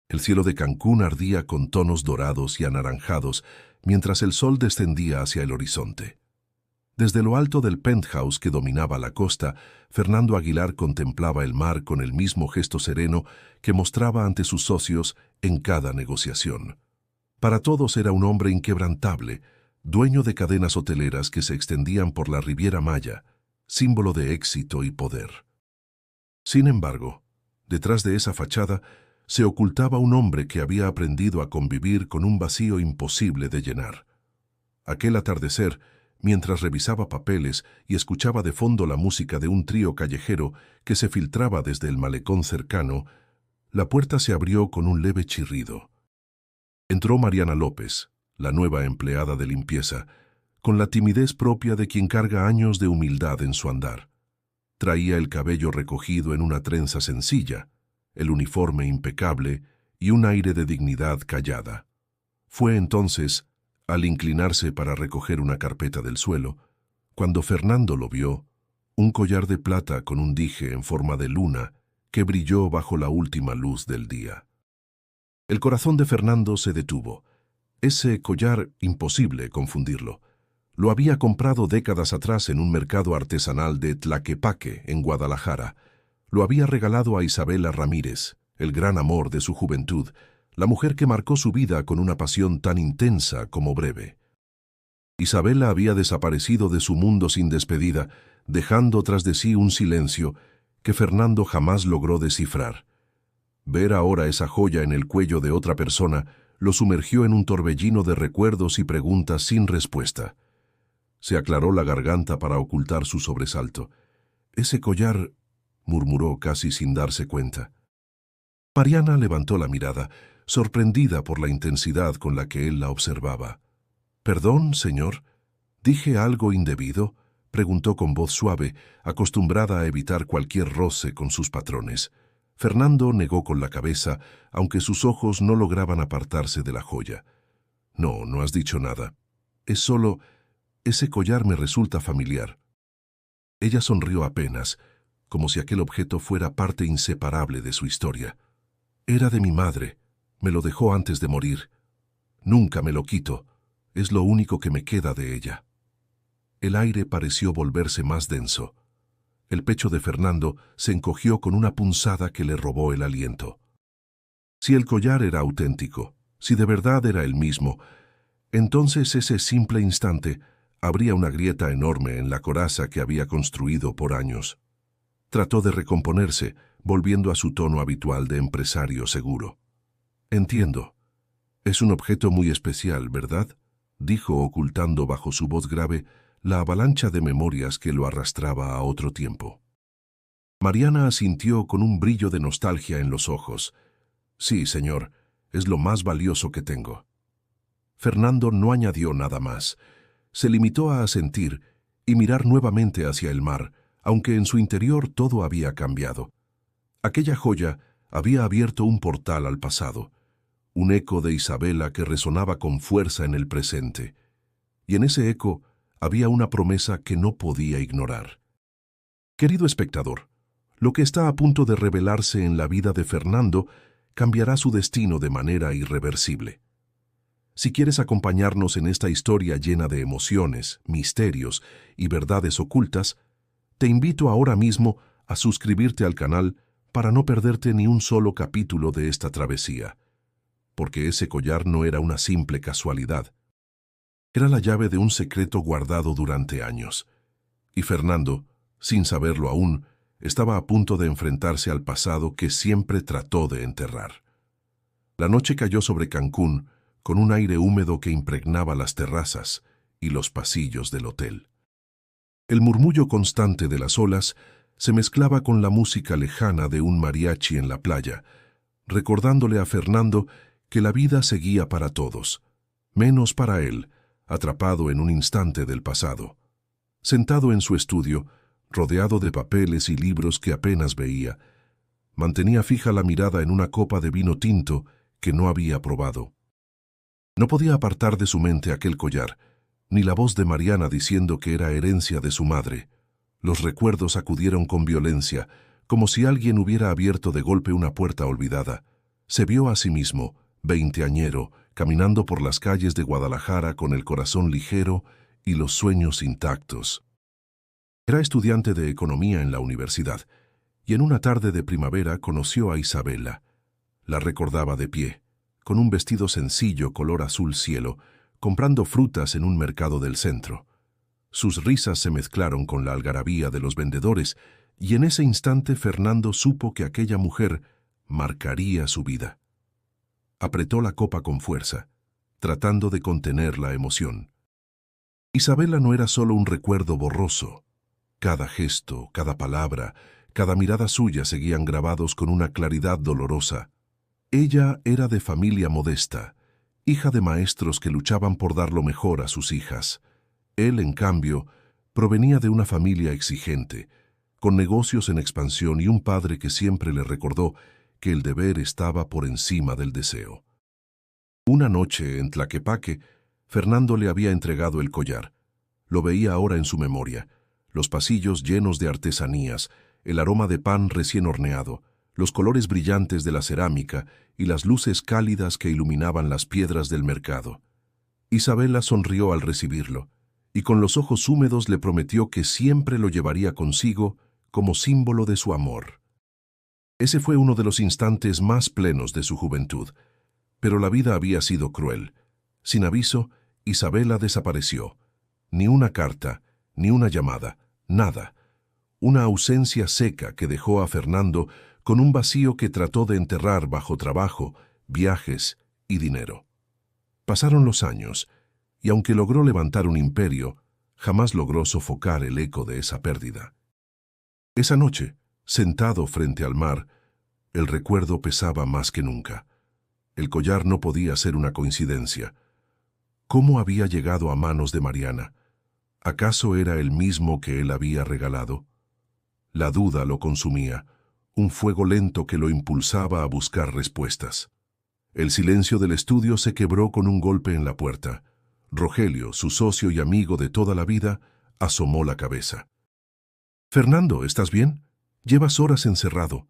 El cielo de Cancún ardía con tonos dorados y anaranjados mientras el sol descendía hacia el horizonte. Desde lo alto del penthouse que dominaba la costa, Fernando Aguilar contemplaba el mar con el mismo gesto sereno que mostraba ante sus socios en cada negociación. Para todos era un hombre inquebrantable, dueño de cadenas hoteleras que se extendían por la Riviera Maya, símbolo de éxito y poder. Sin embargo, detrás de esa fachada se ocultaba un hombre que había aprendido a convivir con un vacío imposible de llenar. Aquel atardecer, mientras revisaba papeles y escuchaba de fondo la música de un trío callejero que se filtraba desde el malecón cercano, la puerta se abrió con un leve chirrido. Entró Mariana López, la nueva empleada de limpieza, con la timidez propia de quien carga años de humildad en su andar. Traía el cabello recogido en una trenza sencilla, el uniforme impecable y un aire de dignidad callada. Fue entonces, al inclinarse para recoger una carpeta del suelo, cuando Fernando lo vio, un collar de plata con un dije en forma de luna que brilló bajo la última luz del día. El corazón de Fernando se detuvo. Ese collar, imposible confundirlo. Lo había comprado décadas atrás en un mercado artesanal de Tlaquepaque, en Guadalajara. Lo había regalado a Isabela Ramírez, el gran amor de su juventud, la mujer que marcó su vida con una pasión tan intensa como breve. Isabela había desaparecido de su mundo sin despedida, dejando tras de sí un silencio que Fernando jamás logró descifrar. Ver ahora esa joya en el cuello de otra persona lo sumergió en un torbellino de recuerdos y preguntas sin respuesta. Se aclaró la garganta para ocultar su sobresalto. «Ese collar», murmuró casi sin darse cuenta. Mariana levantó la mirada, sorprendida por la intensidad con la que él la observaba. «Perdón, señor, ¿dije algo indebido?», preguntó con voz suave, acostumbrada a evitar cualquier roce con sus patrones. Fernando negó con la cabeza, aunque sus ojos no lograban apartarse de la joya. «No, no has dicho nada. Es solo... ese collar me resulta familiar». Ella sonrió apenas, como si aquel objeto fuera parte inseparable de su historia. «Era de mi madre. Me lo dejó antes de morir. Nunca me lo quito. Es lo único que me queda de ella». El aire pareció volverse más denso. El pecho de Fernando se encogió con una punzada que le robó el aliento. Si el collar era auténtico, si de verdad era el mismo, entonces ese simple instante habría una grieta enorme en la coraza que había construido por años. Trató de recomponerse, volviendo a su tono habitual de empresario seguro. «Entiendo. Es un objeto muy especial, ¿verdad?», dijo ocultando bajo su voz grave la avalancha de memorias que lo arrastraba a otro tiempo. Mariana asintió con un brillo de nostalgia en los ojos. «Sí, señor, es lo más valioso que tengo». Fernando no añadió nada más. Se limitó a asentir y mirar nuevamente hacia el mar, aunque en su interior todo había cambiado. Aquella joya había abierto un portal al pasado, un eco de Isabela que resonaba con fuerza en el presente. Y en ese eco había una promesa que no podía ignorar. Querido espectador, lo que está a punto de revelarse en la vida de Fernando cambiará su destino de manera irreversible. Si quieres acompañarnos en esta historia llena de emociones, misterios y verdades ocultas, te invito ahora mismo a suscribirte al canal para no perderte ni un solo capítulo de esta travesía, porque ese collar no era una simple casualidad. Era la llave de un secreto guardado durante años, y Fernando, sin saberlo aún, estaba a punto de enfrentarse al pasado que siempre trató de enterrar. La noche cayó sobre Cancún con un aire húmedo que impregnaba las terrazas y los pasillos del hotel. El murmullo constante de las olas se mezclaba con la música lejana de un mariachi en la playa, recordándole a Fernando que la vida seguía para todos, menos para él, atrapado en un instante del pasado. Sentado en su estudio, rodeado de papeles y libros que apenas veía, mantenía fija la mirada en una copa de vino tinto que no había probado. No podía apartar de su mente aquel collar, ni la voz de Mariana diciendo que era herencia de su madre. Los recuerdos acudieron con violencia, como si alguien hubiera abierto de golpe una puerta olvidada. Se vio a sí mismo, veinteañero, caminando por las calles de Guadalajara con el corazón ligero y los sueños intactos. Era estudiante de economía en la universidad, y en una tarde de primavera conoció a Isabela. La recordaba de pie, con un vestido sencillo color azul cielo, comprando frutas en un mercado del centro. Sus risas se mezclaron con la algarabía de los vendedores, y en ese instante Fernando supo que aquella mujer marcaría su vida. Apretó la copa con fuerza, tratando de contener la emoción. Isabela no era solo un recuerdo borroso. Cada gesto, cada palabra, cada mirada suya seguían grabados con una claridad dolorosa. Ella era de familia modesta, hija de maestros que luchaban por dar lo mejor a sus hijas. Él, en cambio, provenía de una familia exigente, con negocios en expansión y un padre que siempre le recordó que el deber estaba por encima del deseo. Una noche, en Tlaquepaque, Fernando le había entregado el collar. Lo veía ahora en su memoria, los pasillos llenos de artesanías, el aroma de pan recién horneado, los colores brillantes de la cerámica y las luces cálidas que iluminaban las piedras del mercado. Isabela sonrió al recibirlo, y con los ojos húmedos le prometió que siempre lo llevaría consigo como símbolo de su amor. Ese fue uno de los instantes más plenos de su juventud, pero la vida había sido cruel. Sin aviso, Isabela desapareció. Ni una carta, ni una llamada, nada. Una ausencia seca que dejó a Fernando con un vacío que trató de enterrar bajo trabajo, viajes y dinero. Pasaron los años, y aunque logró levantar un imperio, jamás logró sofocar el eco de esa pérdida. Esa noche, sentado frente al mar, el recuerdo pesaba más que nunca. El collar no podía ser una coincidencia. ¿Cómo había llegado a manos de Mariana? ¿Acaso era el mismo que él había regalado? La duda lo consumía, un fuego lento que lo impulsaba a buscar respuestas. El silencio del estudio se quebró con un golpe en la puerta. Rogelio, su socio y amigo de toda la vida, asomó la cabeza. «Fernando, ¿estás bien? Llevas horas encerrado».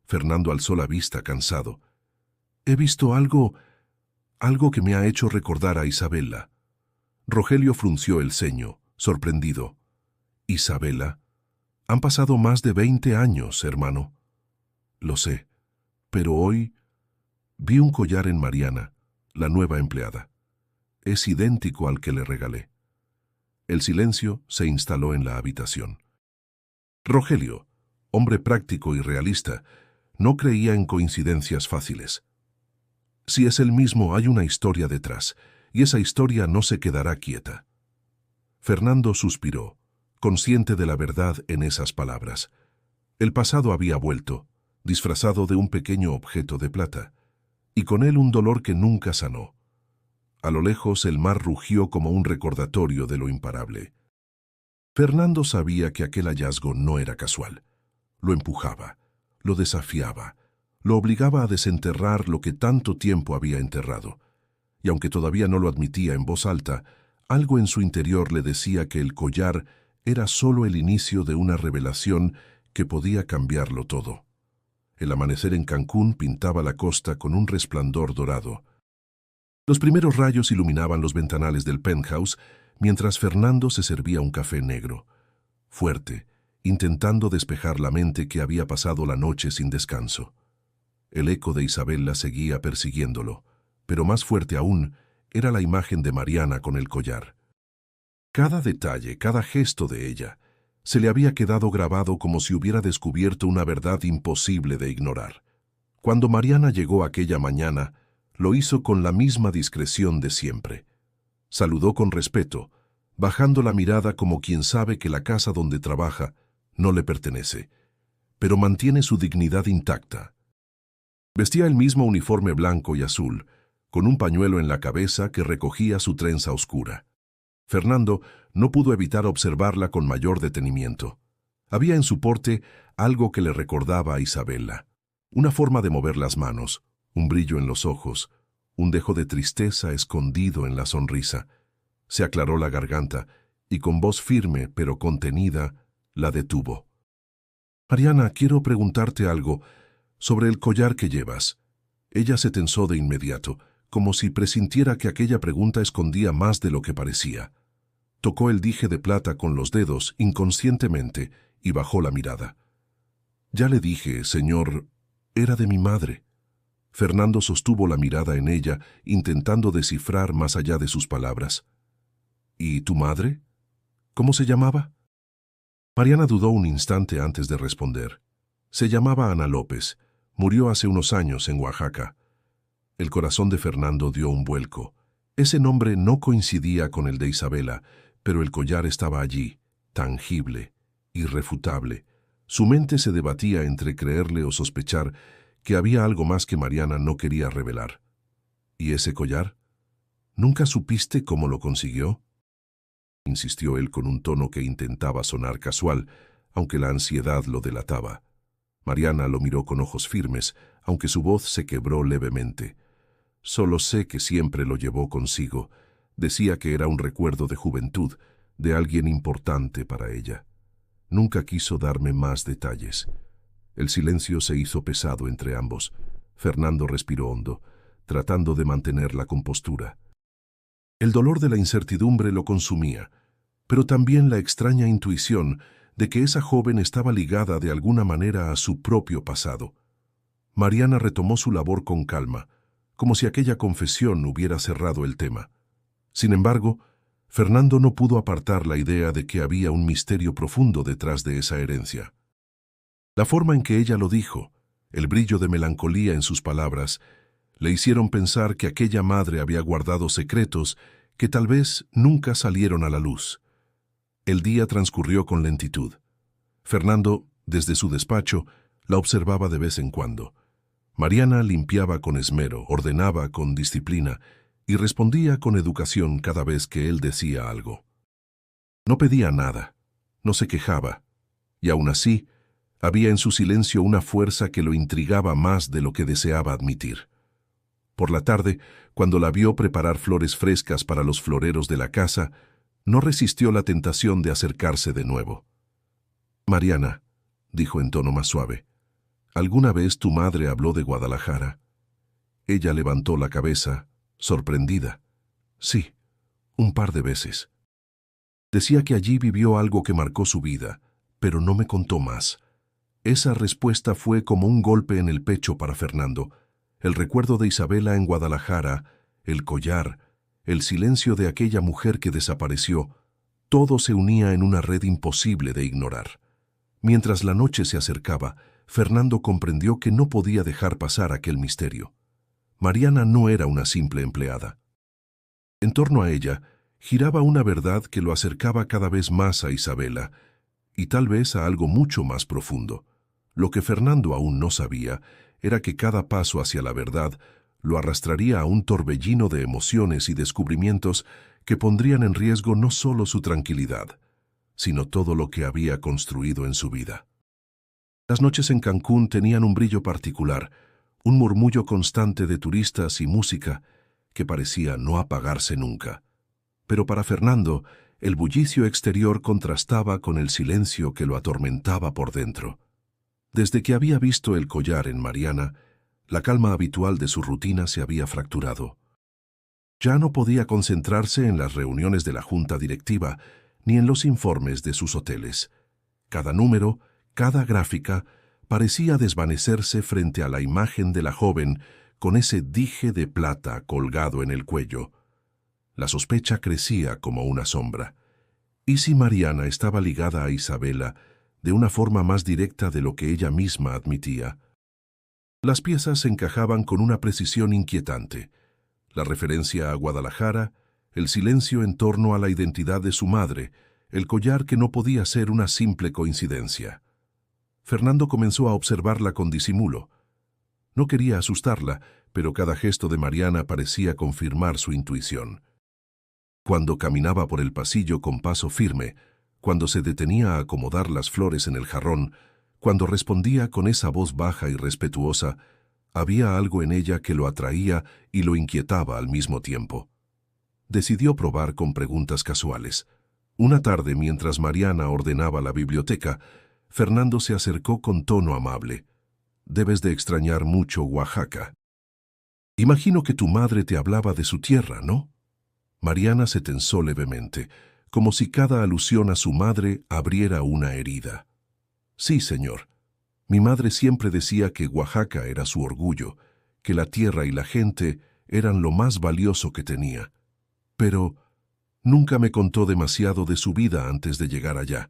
Fernando alzó la vista cansado. «He visto algo que me ha hecho recordar a Isabela». Rogelio frunció el ceño, sorprendido. «¿Isabela? Han pasado más de 20 años, hermano». «Lo sé, pero hoy vi un collar en Mariana, la nueva empleada. Es idéntico al que le regalé». El silencio se instaló en la habitación. Rogelio, hombre práctico y realista, no creía en coincidencias fáciles. Si es el mismo, hay una historia detrás, y esa historia no se quedará quieta. Fernando suspiró, consciente de la verdad en esas palabras. El pasado había vuelto, disfrazado de un pequeño objeto de plata, y con él un dolor que nunca sanó. A lo lejos el mar rugió como un recordatorio de lo imparable. Fernando sabía que aquel hallazgo no era casual. Lo empujaba, lo desafiaba, lo obligaba a desenterrar lo que tanto tiempo había enterrado. Y aunque todavía no lo admitía en voz alta, algo en su interior le decía que el collar era solo el inicio de una revelación que podía cambiarlo todo. El amanecer en Cancún pintaba la costa con un resplandor dorado. Los primeros rayos iluminaban los ventanales del penthouse mientras Fernando se servía un café negro, fuerte, intentando despejar la mente que había pasado la noche sin descanso. El eco de Isabela seguía persiguiéndolo, pero más fuerte aún era la imagen de Mariana con el collar. Cada detalle, cada gesto de ella, se le había quedado grabado como si hubiera descubierto una verdad imposible de ignorar. Cuando Mariana llegó aquella mañana, lo hizo con la misma discreción de siempre. Saludó con respeto, bajando la mirada como quien sabe que la casa donde trabaja no le pertenece, pero mantiene su dignidad intacta. Vestía el mismo uniforme blanco y azul, con un pañuelo en la cabeza que recogía su trenza oscura. Fernando no pudo evitar observarla con mayor detenimiento. Había en su porte algo que le recordaba a Isabela, una forma de mover las manos, un brillo en los ojos, un dejo de tristeza escondido en la sonrisa. Se aclaró la garganta y con voz firme pero contenida la detuvo. «Mariana, quiero preguntarte algo sobre el collar que llevas. Ella se tensó de inmediato, como si presintiera que aquella pregunta escondía más de lo que parecía. Tocó el dije de plata con los dedos, inconscientemente, y bajó la mirada. Ya le dije, señor, era de mi madre. Fernando sostuvo la mirada en ella, intentando descifrar más allá de sus palabras. ¿Y tu madre? ¿Cómo se llamaba? Mariana dudó un instante antes de responder. Se llamaba Ana López. Murió hace unos años en Oaxaca. El corazón de Fernando dio un vuelco. Ese nombre no coincidía con el de Isabela, pero el collar estaba allí, tangible, irrefutable. Su mente se debatía entre creerle o sospechar que había algo más que Mariana no quería revelar. ¿Y ese collar? ¿Nunca supiste cómo lo consiguió? Insistió él con un tono que intentaba sonar casual, aunque la ansiedad lo delataba. Mariana lo miró con ojos firmes, aunque su voz se quebró levemente. Solo sé que siempre lo llevó consigo. Decía que era un recuerdo de juventud, de alguien importante para ella. Nunca quiso darme más detalles. El silencio se hizo pesado entre ambos. Fernando respiró hondo, tratando de mantener la compostura. El dolor de la incertidumbre lo consumía, pero también la extraña intuición de que esa joven estaba ligada de alguna manera a su propio pasado. Mariana retomó su labor con calma, como si aquella confesión hubiera cerrado el tema. Sin embargo, Fernando no pudo apartar la idea de que había un misterio profundo detrás de esa herencia. La forma en que ella lo dijo, el brillo de melancolía en sus palabras, le hicieron pensar que aquella madre había guardado secretos que tal vez nunca salieron a la luz. El día transcurrió con lentitud. Fernando, desde su despacho, la observaba de vez en cuando. Mariana limpiaba con esmero, ordenaba con disciplina y respondía con educación cada vez que él decía algo. No pedía nada, no se quejaba, y aún así, había en su silencio una fuerza que lo intrigaba más de lo que deseaba admitir. Por la tarde, cuando la vio preparar flores frescas para los floreros de la casa, no resistió la tentación de acercarse de nuevo. «Mariana», dijo en tono más suave, «¿alguna vez tu madre habló de Guadalajara?» Ella levantó la cabeza, sorprendida. «Sí, un par de veces. Decía que allí vivió algo que marcó su vida, pero no me contó más». Esa respuesta fue como un golpe en el pecho para Fernando. El recuerdo de Isabela en Guadalajara, el collar, el silencio de aquella mujer que desapareció, todo se unía en una red imposible de ignorar. Mientras la noche se acercaba, Fernando comprendió que no podía dejar pasar aquel misterio. Mariana no era una simple empleada. En torno a ella giraba una verdad que lo acercaba cada vez más a Isabela, y tal vez a algo mucho más profundo. Lo que Fernando aún no sabía era que cada paso hacia la verdad lo arrastraría a un torbellino de emociones y descubrimientos que pondrían en riesgo no solo su tranquilidad, sino todo lo que había construido en su vida. Las noches en Cancún tenían un brillo particular, un murmullo constante de turistas y música que parecía no apagarse nunca. Pero para Fernando, el bullicio exterior contrastaba con el silencio que lo atormentaba por dentro. Desde que había visto el collar en Mariana, la calma habitual de su rutina se había fracturado. Ya no podía concentrarse en las reuniones de la junta directiva ni en los informes de sus hoteles. Cada número, cada gráfica, parecía desvanecerse frente a la imagen de la joven con ese dije de plata colgado en el cuello. La sospecha crecía como una sombra. ¿Y si Mariana estaba ligada a Isabela de una forma más directa de lo que ella misma admitía? Las piezas se encajaban con una precisión inquietante. La referencia a Guadalajara, el silencio en torno a la identidad de su madre, el collar que no podía ser una simple coincidencia. Fernando comenzó a observarla con disimulo. No quería asustarla, pero cada gesto de Mariana parecía confirmar su intuición. Cuando caminaba por el pasillo con paso firme, cuando se detenía a acomodar las flores en el jarrón, cuando respondía con esa voz baja y respetuosa, había algo en ella que lo atraía y lo inquietaba al mismo tiempo. Decidió probar con preguntas casuales. Una tarde, mientras Mariana ordenaba la biblioteca, Fernando se acercó con tono amable. «Debes de extrañar mucho Oaxaca». Imagino que tu madre te hablaba de su tierra, ¿no? Mariana se tensó levemente, como si cada alusión a su madre abriera una herida. Sí, señor. Mi madre siempre decía que Oaxaca era su orgullo, que la tierra y la gente eran lo más valioso que tenía. Pero nunca me contó demasiado de su vida antes de llegar allá.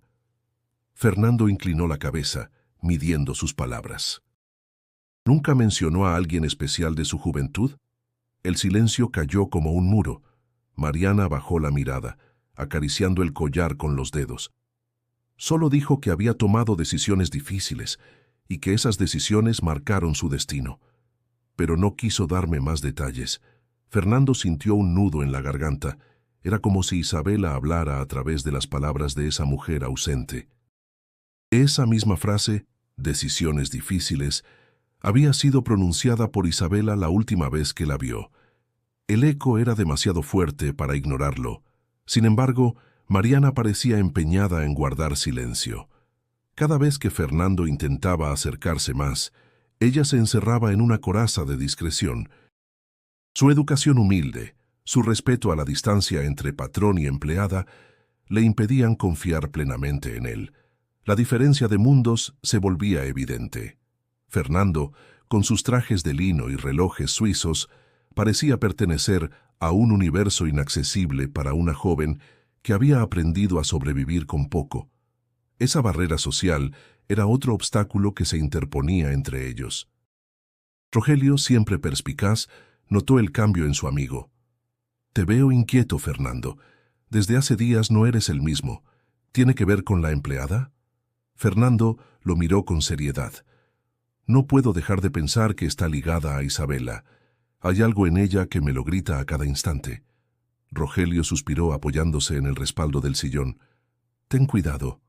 Fernando inclinó la cabeza, midiendo sus palabras. ¿Nunca mencionó a alguien especial de su juventud? El silencio cayó como un muro. Mariana bajó la mirada, acariciando el collar con los dedos. Solo dijo que había tomado decisiones difíciles y que esas decisiones marcaron su destino. Pero no quiso darme más detalles. Fernando sintió un nudo en la garganta. Era como si Isabela hablara a través de las palabras de esa mujer ausente. Esa misma frase, decisiones difíciles, había sido pronunciada por Isabela la última vez que la vio. El eco era demasiado fuerte para ignorarlo. Sin embargo, Mariana parecía empeñada en guardar silencio. Cada vez que Fernando intentaba acercarse más, ella se encerraba en una coraza de discreción. Su educación humilde, su respeto a la distancia entre patrón y empleada, le impedían confiar plenamente en él. La diferencia de mundos se volvía evidente. Fernando, con sus trajes de lino y relojes suizos, parecía pertenecer a un universo inaccesible para una joven que había aprendido a sobrevivir con poco. Esa barrera social era otro obstáculo que se interponía entre ellos. Rogelio, siempre perspicaz, notó el cambio en su amigo. «Te veo inquieto, Fernando. Desde hace días no eres el mismo. ¿Tiene que ver con la empleada?» Fernando lo miró con seriedad. «No puedo dejar de pensar que está ligada a Isabela. Hay algo en ella que me lo grita a cada instante». Rogelio suspiró apoyándose en el respaldo del sillón. «Ten cuidado.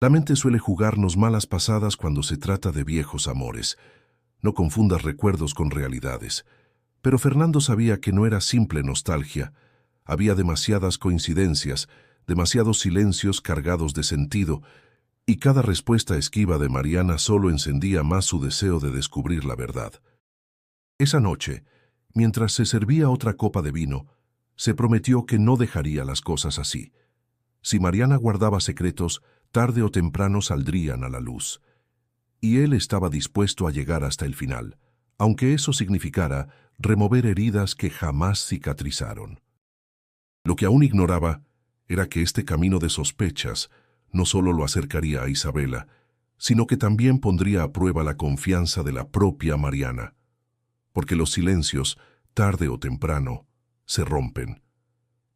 La mente suele jugarnos malas pasadas cuando se trata de viejos amores. No confundas recuerdos con realidades». Pero Fernando sabía que no era simple nostalgia. Había demasiadas coincidencias, demasiados silencios cargados de sentido, y cada respuesta esquiva de Mariana solo encendía más su deseo de descubrir la verdad. Esa noche, mientras se servía otra copa de vino, se prometió que no dejaría las cosas así. Si Mariana guardaba secretos, tarde o temprano saldrían a la luz. Y él estaba dispuesto a llegar hasta el final, aunque eso significara remover heridas que jamás cicatrizaron. Lo que aún ignoraba era que este camino de sospechas no solo lo acercaría a Isabela, sino que también pondría a prueba la confianza de la propia Mariana. Porque los silencios, tarde o temprano, se rompen.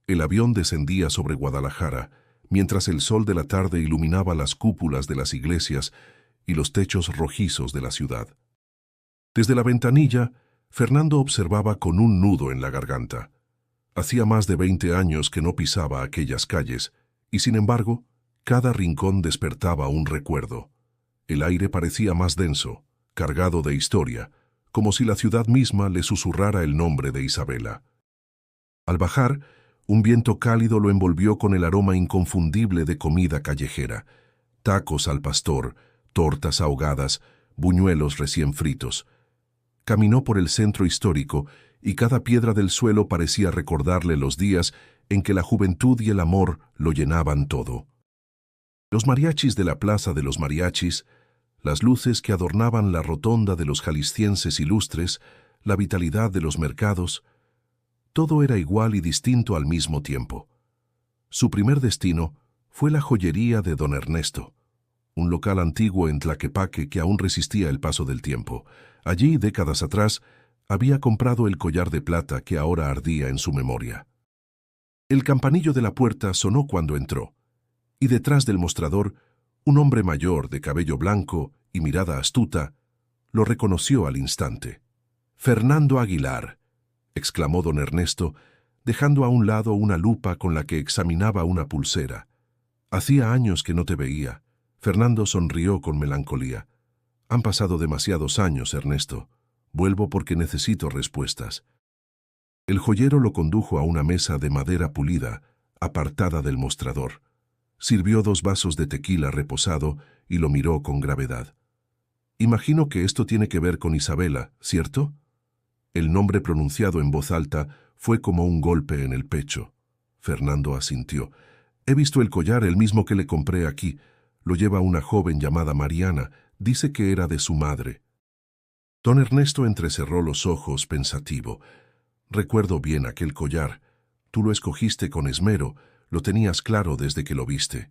El avión descendía sobre Guadalajara, mientras el sol de la tarde iluminaba las cúpulas de las iglesias y los techos rojizos de la ciudad. Desde la ventanilla, Fernando observaba con un nudo en la garganta. Hacía más de 20 años que no pisaba aquellas calles, y sin embargo, cada rincón despertaba un recuerdo. El aire parecía más denso, cargado de historia, como si la ciudad misma le susurrara el nombre de Isabela. Al bajar, un viento cálido lo envolvió con el aroma inconfundible de comida callejera, tacos al pastor, tortas ahogadas, buñuelos recién fritos. Caminó por el centro histórico y cada piedra del suelo parecía recordarle los días en que la juventud y el amor lo llenaban todo. Los mariachis de la Plaza de los Mariachis, las luces que adornaban la rotonda de los jaliscienses ilustres, la vitalidad de los mercados, todo era igual y distinto al mismo tiempo. Su primer destino fue la joyería de don Ernesto, un local antiguo en Tlaquepaque que aún resistía el paso del tiempo. Allí, décadas atrás, había comprado el collar de plata que ahora ardía en su memoria. El campanillo de la puerta sonó cuando entró, y detrás del mostrador, un hombre mayor de cabello blanco y mirada astuta lo reconoció al instante. «Fernando Aguilar», exclamó don Ernesto, dejando a un lado una lupa con la que examinaba una pulsera. «Hacía años que no te veía». Fernando sonrió con melancolía. «Han pasado demasiados años, Ernesto. Vuelvo porque necesito respuestas». El joyero lo condujo a una mesa de madera pulida, apartada del mostrador. Sirvió 2 vasos de tequila reposado y lo miró con gravedad. «Imagino que esto tiene que ver con Isabela, ¿cierto?» El nombre pronunciado en voz alta fue como un golpe en el pecho. Fernando asintió. He visto el collar, el mismo que le compré aquí. Lo lleva una joven llamada Mariana. Dice que era de su madre. Don Ernesto entrecerró los ojos, pensativo. Recuerdo bien aquel collar. Tú lo escogiste con esmero, lo tenías claro desde que lo viste.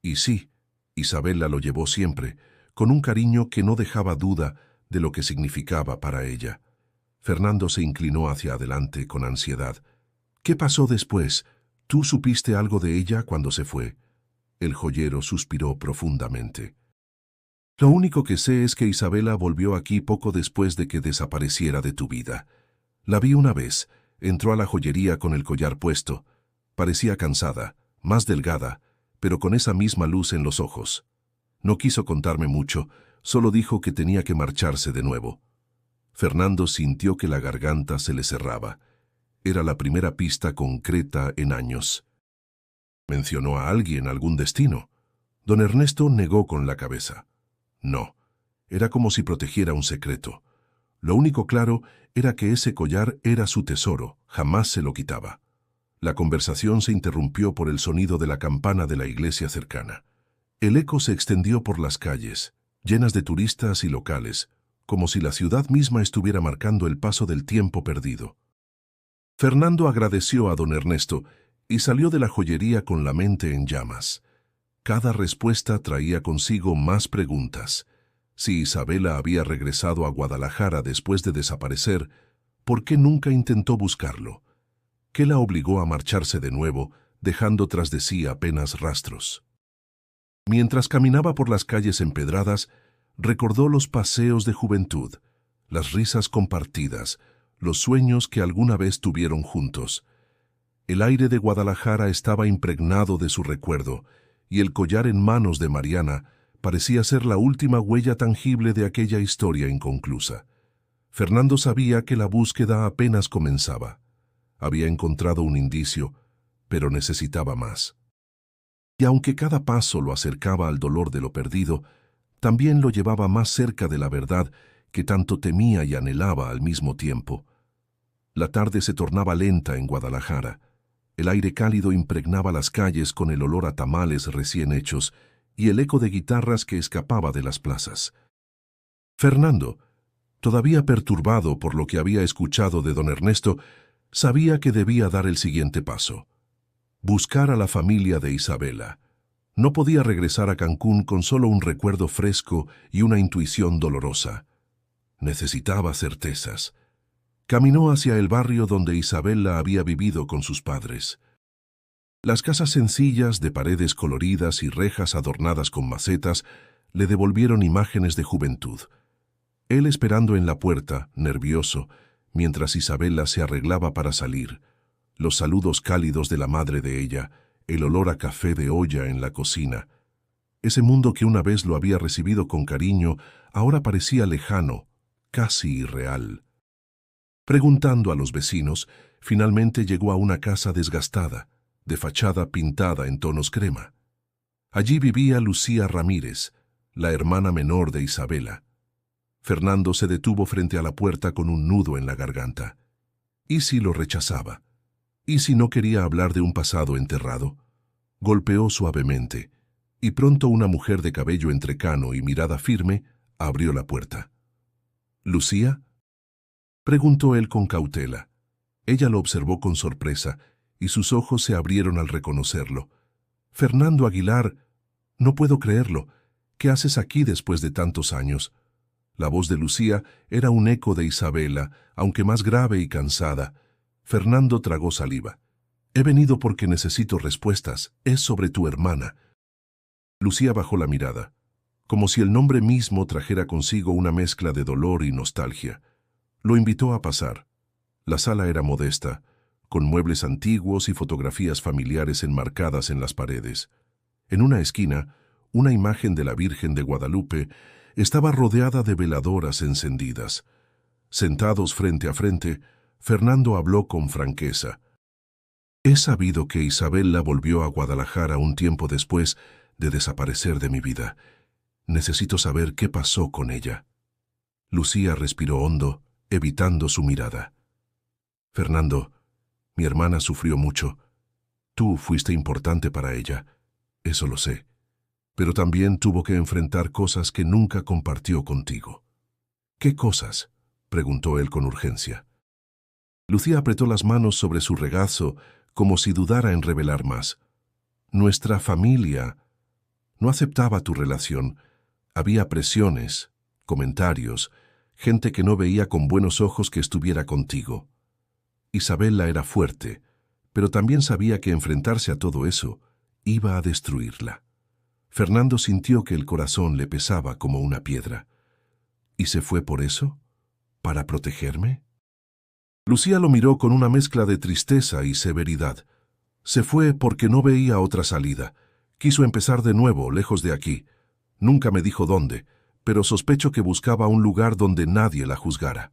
Y sí, Isabela lo llevó siempre, con un cariño que no dejaba duda de lo que significaba para ella. Fernando se inclinó hacia adelante con ansiedad. ¿Qué pasó después? ¿Tú supiste algo de ella cuando se fue? El joyero suspiró profundamente. Lo único que sé es que Isabela volvió aquí poco después de que desapareciera de tu vida. La vi una vez, entró a la joyería con el collar puesto. Parecía cansada, más delgada, pero con esa misma luz en los ojos. No quiso contarme mucho, solo dijo que tenía que marcharse de nuevo. Fernando sintió que la garganta se le cerraba. Era la primera pista concreta en años. ¿Mencionó a alguien algún destino? Don Ernesto negó con la cabeza. No, era como si protegiera un secreto. Lo único claro era que ese collar era su tesoro, jamás se lo quitaba. La conversación se interrumpió por el sonido de la campana de la iglesia cercana. El eco se extendió por las calles, llenas de turistas y locales, como si la ciudad misma estuviera marcando el paso del tiempo perdido. Fernando agradeció a don Ernesto y salió de la joyería con la mente en llamas. Cada respuesta traía consigo más preguntas. Si Isabela había regresado a Guadalajara después de desaparecer, ¿por qué nunca intentó buscarlo? ¿Qué la obligó a marcharse de nuevo, dejando tras de sí apenas rastros? Mientras caminaba por las calles empedradas, recordó los paseos de juventud, las risas compartidas, los sueños que alguna vez tuvieron juntos. El aire de Guadalajara estaba impregnado de su recuerdo, y el collar en manos de Mariana parecía ser la última huella tangible de aquella historia inconclusa. Fernando sabía que la búsqueda apenas comenzaba. Había encontrado un indicio, pero necesitaba más. Y aunque cada paso lo acercaba al dolor de lo perdido, también lo llevaba más cerca de la verdad que tanto temía y anhelaba al mismo tiempo. La tarde se tornaba lenta en Guadalajara. El aire cálido impregnaba las calles con el olor a tamales recién hechos y el eco de guitarras que escapaba de las plazas. Fernando, todavía perturbado por lo que había escuchado de don Ernesto, sabía que debía dar el siguiente paso: buscar a la familia de Isabela. No podía regresar a Cancún con solo un recuerdo fresco y una intuición dolorosa. Necesitaba certezas. Caminó hacia el barrio donde Isabela había vivido con sus padres. Las casas sencillas, de paredes coloridas y rejas adornadas con macetas, le devolvieron imágenes de juventud. Él esperando en la puerta, nervioso, mientras Isabela se arreglaba para salir. Los saludos cálidos de la madre de ella, el olor a café de olla en la cocina. Ese mundo que una vez lo había recibido con cariño, ahora parecía lejano, casi irreal. Preguntando a los vecinos, finalmente llegó a una casa desgastada, de fachada pintada en tonos crema. Allí vivía Lucía Ramírez, la hermana menor de Isabela. Fernando se detuvo frente a la puerta con un nudo en la garganta. ¿Y si lo rechazaba? ¿Y si no quería hablar de un pasado enterrado? Golpeó suavemente, y pronto una mujer de cabello entrecano y mirada firme abrió la puerta. ¿Lucía?, preguntó él con cautela. Ella lo observó con sorpresa, y sus ojos se abrieron al reconocerlo. «Fernando Aguilar, no puedo creerlo. ¿Qué haces aquí después de tantos años?» La voz de Lucía era un eco de Isabela, aunque más grave y cansada. Fernando tragó saliva. «He venido porque necesito respuestas. Es sobre tu hermana». Lucía bajó la mirada, como si el nombre mismo trajera consigo una mezcla de dolor y nostalgia. Lo invitó a pasar. La sala era modesta, con muebles antiguos y fotografías familiares enmarcadas en las paredes. En una esquina, una imagen de la Virgen de Guadalupe estaba rodeada de veladoras encendidas. Sentados frente a frente, Fernando habló con franqueza. «He sabido que Isabela volvió a Guadalajara un tiempo después de desaparecer de mi vida. Necesito saber qué pasó con ella». Lucía respiró hondo evitando su mirada. Fernando, mi hermana sufrió mucho. Tú fuiste importante para ella, eso lo sé. Pero también tuvo que enfrentar cosas que nunca compartió contigo. ¿Qué cosas?, preguntó él con urgencia. Lucía apretó las manos sobre su regazo como si dudara en revelar más. Nuestra familia no aceptaba tu relación. Había presiones, comentarios, gente que no veía con buenos ojos que estuviera contigo. Isabela era fuerte, pero también sabía que enfrentarse a todo eso iba a destruirla. Fernando sintió que el corazón le pesaba como una piedra. ¿Y se fue por eso? ¿Para protegerme? Lucía lo miró con una mezcla de tristeza y severidad. Se fue porque no veía otra salida. Quiso empezar de nuevo, lejos de aquí. Nunca me dijo dónde, pero sospecho que buscaba un lugar donde nadie la juzgara.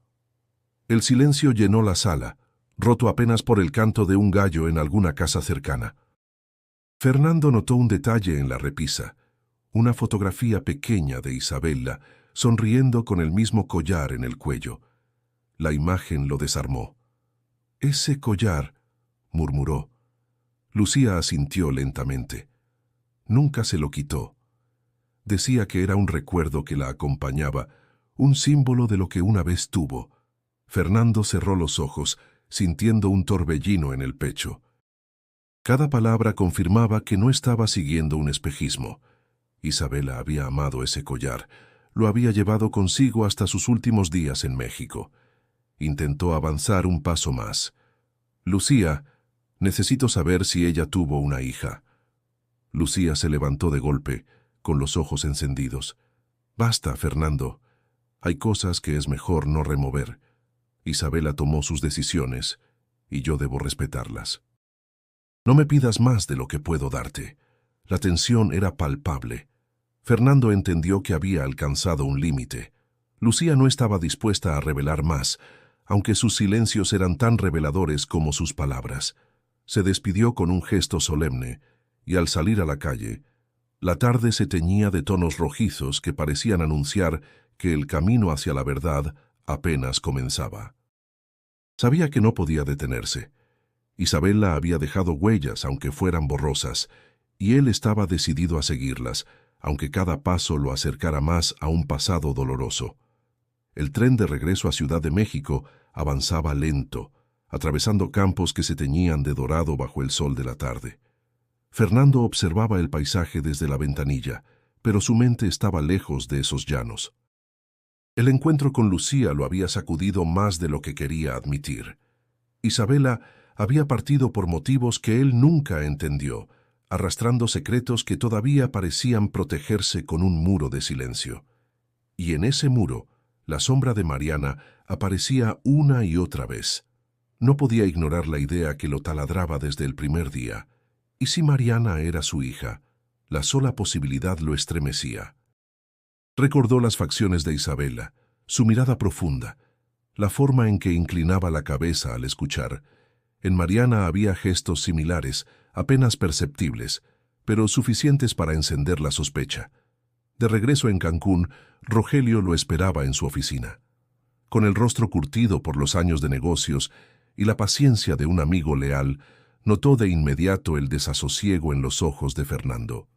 El silencio llenó la sala, roto apenas por el canto de un gallo en alguna casa cercana. Fernando notó un detalle en la repisa, una fotografía pequeña de Isabela, sonriendo con el mismo collar en el cuello. La imagen lo desarmó. «Ese collar», murmuró. Lucía asintió lentamente. Nunca se lo quitó. Decía que era un recuerdo que la acompañaba, un símbolo de lo que una vez tuvo. Fernando cerró los ojos, sintiendo un torbellino en el pecho. Cada palabra confirmaba que no estaba siguiendo un espejismo. Isabela había amado ese collar, lo había llevado consigo hasta sus últimos días en México. Intentó avanzar un paso más. «Lucía, necesito saber si ella tuvo una hija». Lucía se levantó de golpe, con los ojos encendidos. «Basta, Fernando. Hay cosas que es mejor no remover. Isabela tomó sus decisiones, y yo debo respetarlas. No me pidas más de lo que puedo darte». La tensión era palpable. Fernando entendió que había alcanzado un límite. Lucía no estaba dispuesta a revelar más, aunque sus silencios eran tan reveladores como sus palabras. Se despidió con un gesto solemne, y al salir a la calle, la tarde se teñía de tonos rojizos que parecían anunciar que el camino hacia la verdad apenas comenzaba. Sabía que no podía detenerse. Isabela había dejado huellas, aunque fueran borrosas, y él estaba decidido a seguirlas, aunque cada paso lo acercara más a un pasado doloroso. El tren de regreso a Ciudad de México avanzaba lento, atravesando campos que se teñían de dorado bajo el sol de la tarde. Fernando observaba el paisaje desde la ventanilla, pero su mente estaba lejos de esos llanos. El encuentro con Lucía lo había sacudido más de lo que quería admitir. Isabela había partido por motivos que él nunca entendió, arrastrando secretos que todavía parecían protegerse con un muro de silencio. Y en ese muro, la sombra de Mariana aparecía una y otra vez. No podía ignorar la idea que lo taladraba desde el primer día. ¿Y si Mariana era su hija? La sola posibilidad lo estremecía. Recordó las facciones de Isabela, su mirada profunda, la forma en que inclinaba la cabeza al escuchar. En Mariana había gestos similares, apenas perceptibles, pero suficientes para encender la sospecha. De regreso en Cancún, Rogelio lo esperaba en su oficina. Con el rostro curtido por los años de negocios y la paciencia de un amigo leal, notó de inmediato el desasosiego en los ojos de Fernando.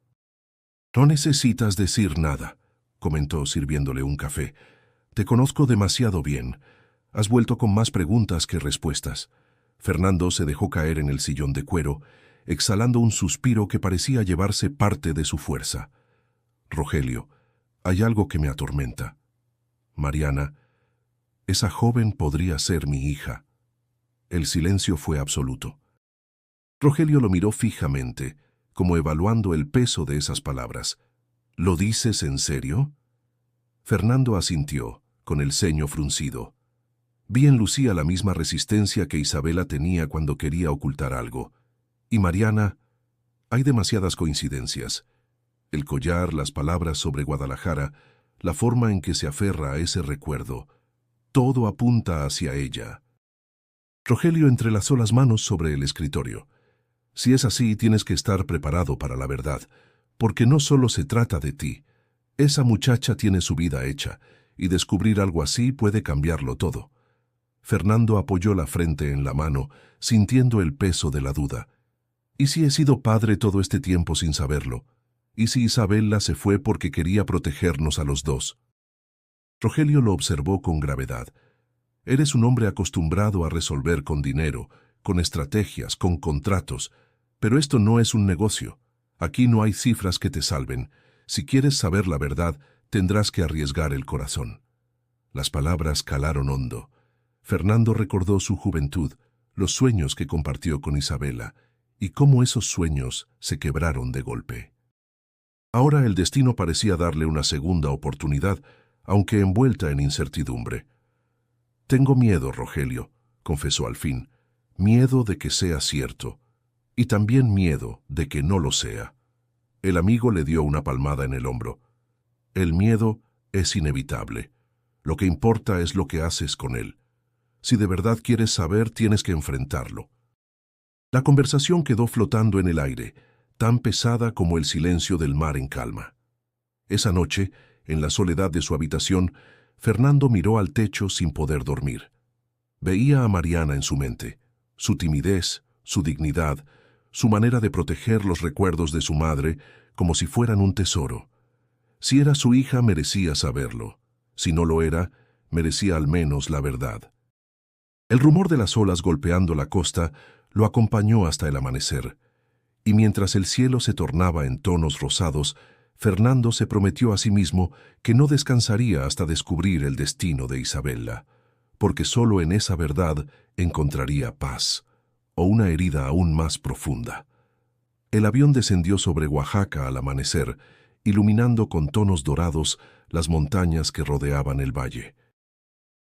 «No necesitas decir nada», comentó sirviéndole un café. «Te conozco demasiado bien. Has vuelto con más preguntas que respuestas». Fernando se dejó caer en el sillón de cuero, exhalando un suspiro que parecía llevarse parte de su fuerza. «Rogelio, hay algo que me atormenta. Mariana, esa joven podría ser mi hija». El silencio fue absoluto. Rogelio lo miró fijamente, como evaluando el peso de esas palabras. «¿Lo dices en serio?» Fernando asintió, con el ceño fruncido. Vi en Lucía la misma resistencia que Isabela tenía cuando quería ocultar algo. Y Mariana, hay demasiadas coincidencias. El collar, las palabras sobre Guadalajara, la forma en que se aferra a ese recuerdo, todo apunta hacia ella. Rogelio entrelazó las manos sobre el escritorio. Si es así, tienes que estar preparado para la verdad, porque no solo se trata de ti. Esa muchacha tiene su vida hecha, y descubrir algo así puede cambiarlo todo. Fernando apoyó la frente en la mano, sintiendo el peso de la duda. ¿Y si he sido padre todo este tiempo sin saberlo? ¿Y si Isabella se fue porque quería protegernos a los dos? Rogelio lo observó con gravedad. Eres un hombre acostumbrado a resolver con dinero, con estrategias, con contratos, pero esto no es un negocio. Aquí no hay cifras que te salven. Si quieres saber la verdad, tendrás que arriesgar el corazón. Las palabras calaron hondo. Fernando recordó su juventud, los sueños que compartió con Isabella, y cómo esos sueños se quebraron de golpe. Ahora el destino parecía darle una segunda oportunidad, aunque envuelta en incertidumbre. «Tengo miedo, Rogelio», confesó al fin, «miedo de que sea cierto, y también miedo de que no lo sea». El amigo le dio una palmada en el hombro. «El miedo es inevitable. Lo que importa es lo que haces con él. Si de verdad quieres saber, tienes que enfrentarlo». La conversación quedó flotando en el aire, tan pesada como el silencio del mar en calma. Esa noche, en la soledad de su habitación, Fernando miró al techo sin poder dormir. Veía a Mariana en su mente, su timidez, su dignidad, su manera de proteger los recuerdos de su madre como si fueran un tesoro. Si era su hija, merecía saberlo. Si no lo era, merecía al menos la verdad. El rumor de las olas golpeando la costa lo acompañó hasta el amanecer, y mientras el cielo se tornaba en tonos rosados, Fernando se prometió a sí mismo que no descansaría hasta descubrir el destino de Isabella, porque solo en esa verdad encontraría paz, o una herida aún más profunda. El avión descendió sobre Oaxaca al amanecer, iluminando con tonos dorados las montañas que rodeaban el valle.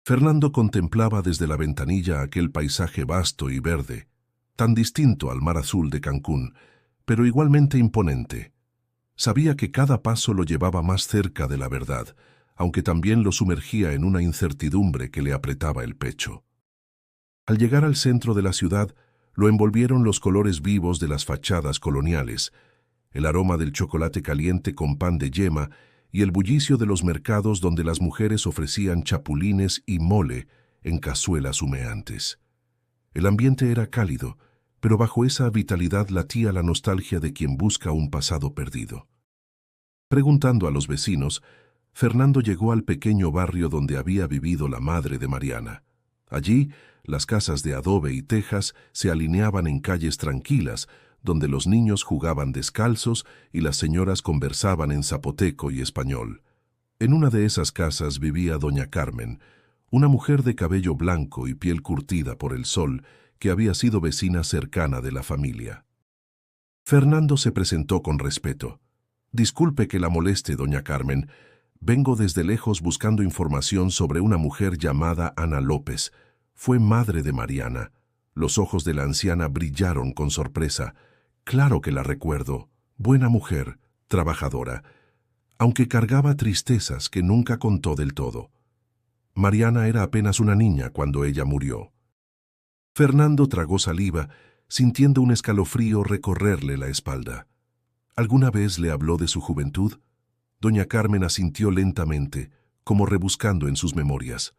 Fernando contemplaba desde la ventanilla aquel paisaje vasto y verde, tan distinto al mar azul de Cancún, pero igualmente imponente. Sabía que cada paso lo llevaba más cerca de la verdad, aunque también lo sumergía en una incertidumbre que le apretaba el pecho. Al llegar al centro de la ciudad, lo envolvieron los colores vivos de las fachadas coloniales, el aroma del chocolate caliente con pan de yema y el bullicio de los mercados donde las mujeres ofrecían chapulines y mole en cazuelas humeantes. El ambiente era cálido, pero bajo esa vitalidad latía la nostalgia de quien busca un pasado perdido. Preguntando a los vecinos, Fernando llegó al pequeño barrio donde había vivido la madre de Mariana. Allí, las casas de adobe y tejas se alineaban en calles tranquilas, donde los niños jugaban descalzos y las señoras conversaban en zapoteco y español. En una de esas casas vivía doña Carmen, una mujer de cabello blanco y piel curtida por el sol, que había sido vecina cercana de la familia. Fernando se presentó con respeto. «Disculpe que la moleste, doña Carmen. Vengo desde lejos buscando información sobre una mujer llamada Ana López. Fue madre de Mariana». Los ojos de la anciana brillaron con sorpresa. «Claro que la recuerdo. Buena mujer, trabajadora, aunque cargaba tristezas que nunca contó del todo. Mariana era apenas una niña cuando ella murió». Fernando tragó saliva, sintiendo un escalofrío recorrerle la espalda. ¿Alguna vez le habló de su juventud? Doña Carmen asintió lentamente, como rebuscando en sus memorias.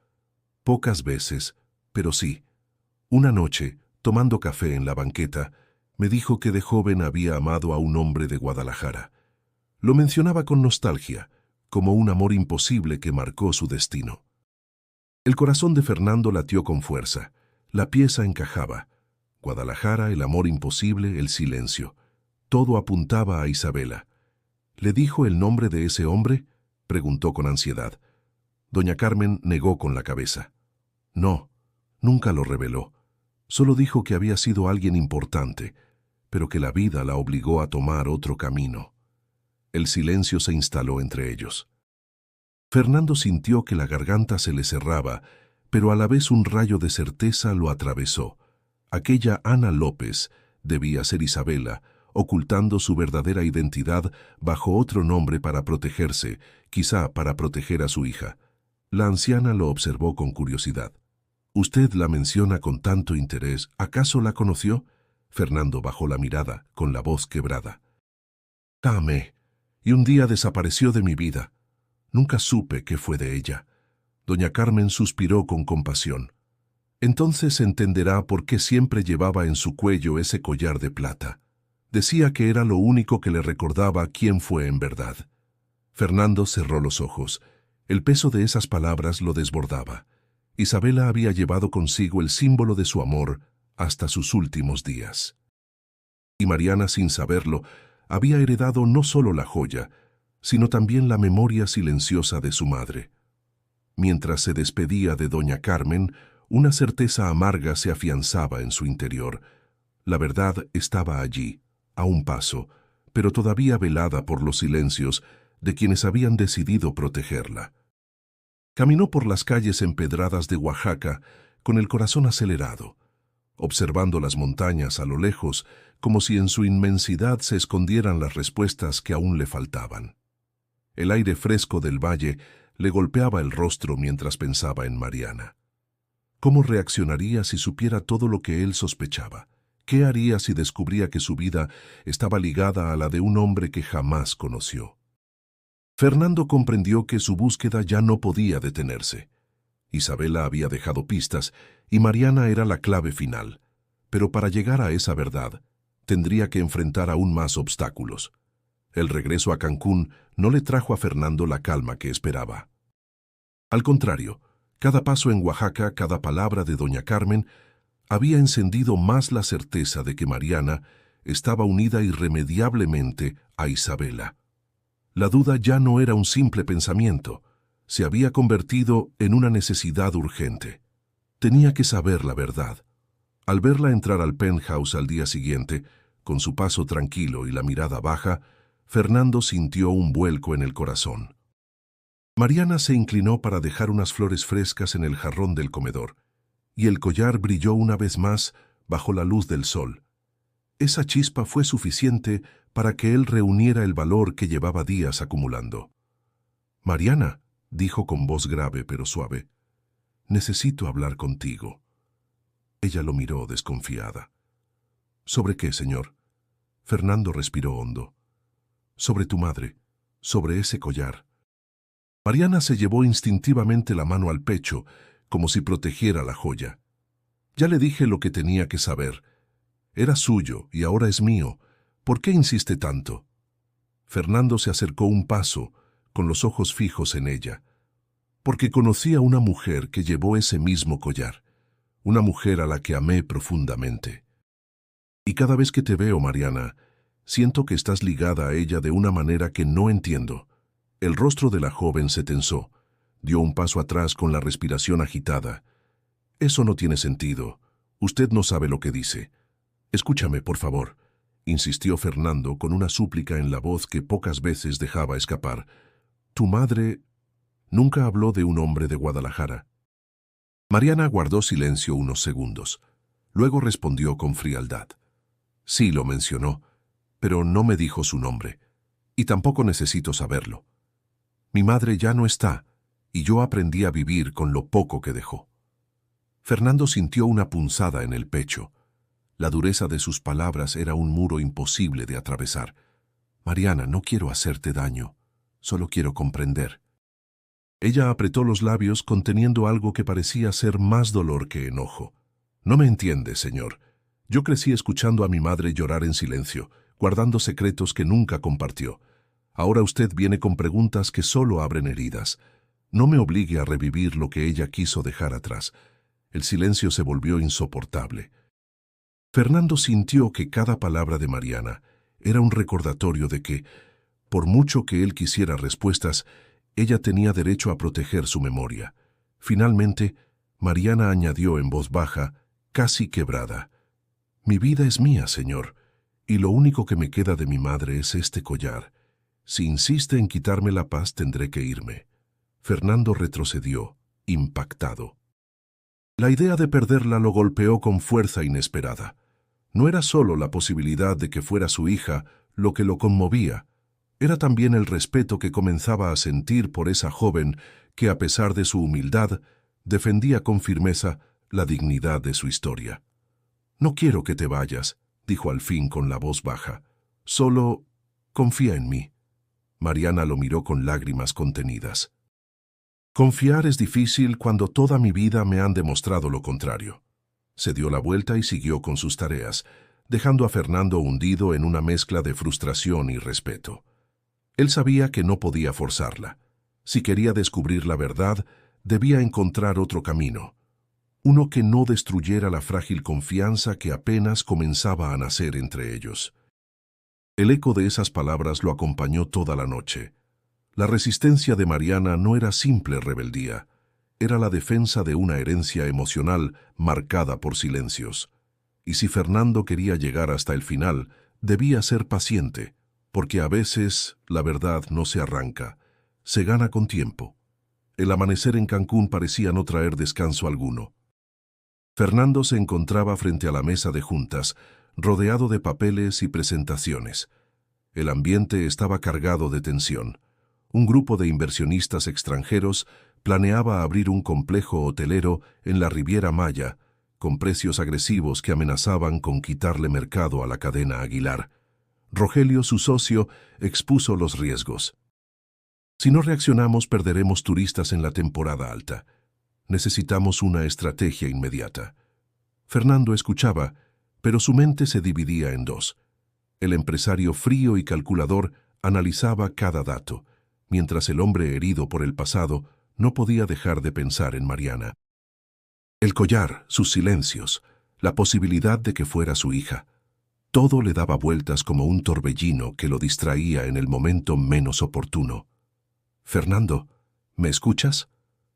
Pocas veces, pero sí. Una noche, tomando café en la banqueta, me dijo que de joven había amado a un hombre de Guadalajara. Lo mencionaba con nostalgia, como un amor imposible que marcó su destino. El corazón de Fernando latió con fuerza. La pieza encajaba. Guadalajara, el amor imposible, el silencio. Todo apuntaba a Isabella. ¿Le dijo el nombre de ese hombre?, preguntó con ansiedad. Doña Carmen negó con la cabeza. No, nunca lo reveló. Solo dijo que había sido alguien importante, pero que la vida la obligó a tomar otro camino. El silencio se instaló entre ellos. Fernando sintió que la garganta se le cerraba, pero a la vez un rayo de certeza lo atravesó. Aquella Ana López debía ser Isabella, ocultando su verdadera identidad bajo otro nombre para protegerse, quizá para proteger a su hija. La anciana lo observó con curiosidad. «Usted la menciona con tanto interés. ¿Acaso la conoció?» Fernando bajó la mirada, con la voz quebrada. «La amé, y un día desapareció de mi vida. Nunca supe qué fue de ella». Doña Carmen suspiró con compasión. Entonces entenderá por qué siempre llevaba en su cuello ese collar de plata. Decía que era lo único que le recordaba quién fue en verdad. Fernando cerró los ojos. El peso de esas palabras lo desbordaba. Isabela había llevado consigo el símbolo de su amor hasta sus últimos días. Y Mariana, sin saberlo, había heredado no solo la joya, sino también la memoria silenciosa de su madre. Mientras se despedía de doña Carmen, una certeza amarga se afianzaba en su interior. La verdad estaba allí, a un paso, pero todavía velada por los silencios de quienes habían decidido protegerla. Caminó por las calles empedradas de Oaxaca con el corazón acelerado, observando las montañas a lo lejos como si en su inmensidad se escondieran las respuestas que aún le faltaban. El aire fresco del valle le golpeaba el rostro mientras pensaba en Mariana. ¿Cómo reaccionaría si supiera todo lo que él sospechaba? ¿Qué haría si descubría que su vida estaba ligada a la de un hombre que jamás conoció? Fernando comprendió que su búsqueda ya no podía detenerse. Isabela había dejado pistas y Mariana era la clave final. Pero para llegar a esa verdad, tendría que enfrentar aún más obstáculos. El regreso a Cancún no le trajo a Fernando la calma que esperaba. Al contrario, cada paso en Oaxaca, cada palabra de doña Carmen, había encendido más la certeza de que Mariana estaba unida irremediablemente a Isabela. La duda ya no era un simple pensamiento, se había convertido en una necesidad urgente. Tenía que saber la verdad. Al verla entrar al penthouse al día siguiente, con su paso tranquilo y la mirada baja, Fernando sintió un vuelco en el corazón. Mariana se inclinó para dejar unas flores frescas en el jarrón del comedor, y el collar brilló una vez más bajo la luz del sol. Esa chispa fue suficiente para que él reuniera el valor que llevaba días acumulando. «Mariana», dijo con voz grave pero suave, «necesito hablar contigo». Ella lo miró desconfiada. «¿Sobre qué, señor?» Fernando respiró hondo. «Sobre tu madre, sobre ese collar». Mariana se llevó instintivamente la mano al pecho, como si protegiera la joya. «Ya le dije lo que tenía que saber. Era suyo y ahora es mío. ¿Por qué insiste tanto?» Fernando se acercó un paso, con los ojos fijos en ella. «Porque conocí a una mujer que llevó ese mismo collar, una mujer a la que amé profundamente. Y cada vez que te veo, Mariana, siento que estás ligada a ella de una manera que no entiendo». El rostro de la joven se tensó. Dio un paso atrás con la respiración agitada. «Eso no tiene sentido. Usted no sabe lo que dice. Escúchame, por favor», insistió Fernando con una súplica en la voz que pocas veces dejaba escapar. «Tu madre nunca habló de un hombre de Guadalajara». Mariana guardó silencio unos segundos. Luego respondió con frialdad. «Sí lo mencionó, pero no me dijo su nombre. Y tampoco necesito saberlo. Mi madre ya no está, y yo aprendí a vivir con lo poco que dejó». Fernando sintió una punzada en el pecho. La dureza de sus palabras era un muro imposible de atravesar. «Mariana, no quiero hacerte daño, solo quiero comprender». Ella apretó los labios conteniendo algo que parecía ser más dolor que enojo. «No me entiende, señor. Yo crecí escuchando a mi madre llorar en silencio, guardando secretos que nunca compartió. Ahora usted viene con preguntas que solo abren heridas. No me obligue a revivir lo que ella quiso dejar atrás». El silencio se volvió insoportable. Fernando sintió que cada palabra de Mariana era un recordatorio de que, por mucho que él quisiera respuestas, ella tenía derecho a proteger su memoria. Finalmente, Mariana añadió en voz baja, casi quebrada: «Mi vida es mía, señor, y lo único que me queda de mi madre es este collar. Si insiste en quitarme la paz, tendré que irme». Fernando retrocedió, impactado. La idea de perderla lo golpeó con fuerza inesperada. No era solo la posibilidad de que fuera su hija lo que lo conmovía, era también el respeto que comenzaba a sentir por esa joven que, a pesar de su humildad, defendía con firmeza la dignidad de su historia. «No quiero que te vayas», dijo al fin con la voz baja. «Solo confía en mí». Mariana lo miró con lágrimas contenidas. Confiar es difícil cuando toda mi vida me han demostrado lo contrario. Se dio la vuelta y siguió con sus tareas, dejando a Fernando hundido en una mezcla de frustración y respeto. Él sabía que no podía forzarla. Si quería descubrir la verdad, debía encontrar otro camino, uno que no destruyera la frágil confianza que apenas comenzaba a nacer entre ellos. El eco de esas palabras lo acompañó toda la noche. La resistencia de Mariana no era simple rebeldía, era la defensa de una herencia emocional marcada por silencios. Y si Fernando quería llegar hasta el final, debía ser paciente, porque a veces la verdad no se arranca, se gana con tiempo. El amanecer en Cancún parecía no traer descanso alguno. Fernando se encontraba frente a la mesa de juntas, rodeado de papeles y presentaciones. El ambiente estaba cargado de tensión. Un grupo de inversionistas extranjeros planeaba abrir un complejo hotelero en la Riviera Maya, con precios agresivos que amenazaban con quitarle mercado a la cadena Aguilar. Rogelio, su socio, expuso los riesgos. Si no reaccionamos, perderemos turistas en la temporada alta. Necesitamos una estrategia inmediata. Fernando escuchaba, pero su mente se dividía en dos. El empresario frío y calculador analizaba cada dato, mientras el hombre herido por el pasado no podía dejar de pensar en Mariana. El collar, sus silencios, la posibilidad de que fuera su hija. Todo le daba vueltas como un torbellino que lo distraía en el momento menos oportuno. «Fernando, ¿me escuchas?»,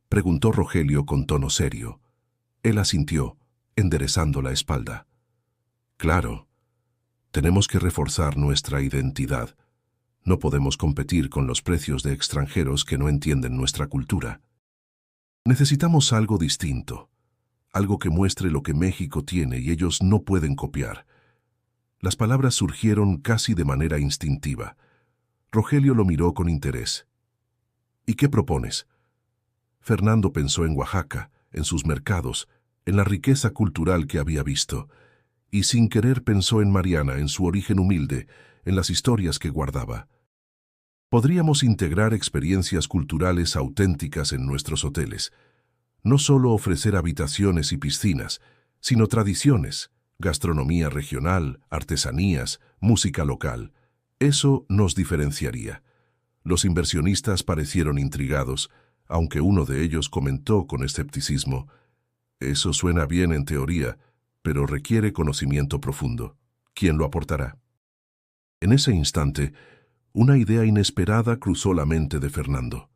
preguntó Rogelio con tono serio. Él asintió, enderezando la espalda. «Claro, tenemos que reforzar nuestra identidad. No podemos competir con los precios de extranjeros que no entienden nuestra cultura. Necesitamos algo distinto, algo que muestre lo que México tiene y ellos no pueden copiar». Las palabras surgieron casi de manera instintiva. Rogelio lo miró con interés. «¿Y qué propones?». Fernando pensó en Oaxaca, en sus mercados, en la riqueza cultural que había visto, y sin querer pensó en Mariana, en su origen humilde, en las historias que guardaba. Podríamos integrar experiencias culturales auténticas en nuestros hoteles. No solo ofrecer habitaciones y piscinas, sino tradiciones, gastronomía regional, artesanías, música local. Eso nos diferenciaría. Los inversionistas parecieron intrigados, aunque uno de ellos comentó con escepticismo: «Eso suena bien en teoría, pero requiere conocimiento profundo. ¿Quién lo aportará?». En ese instante, una idea inesperada cruzó la mente de Fernando.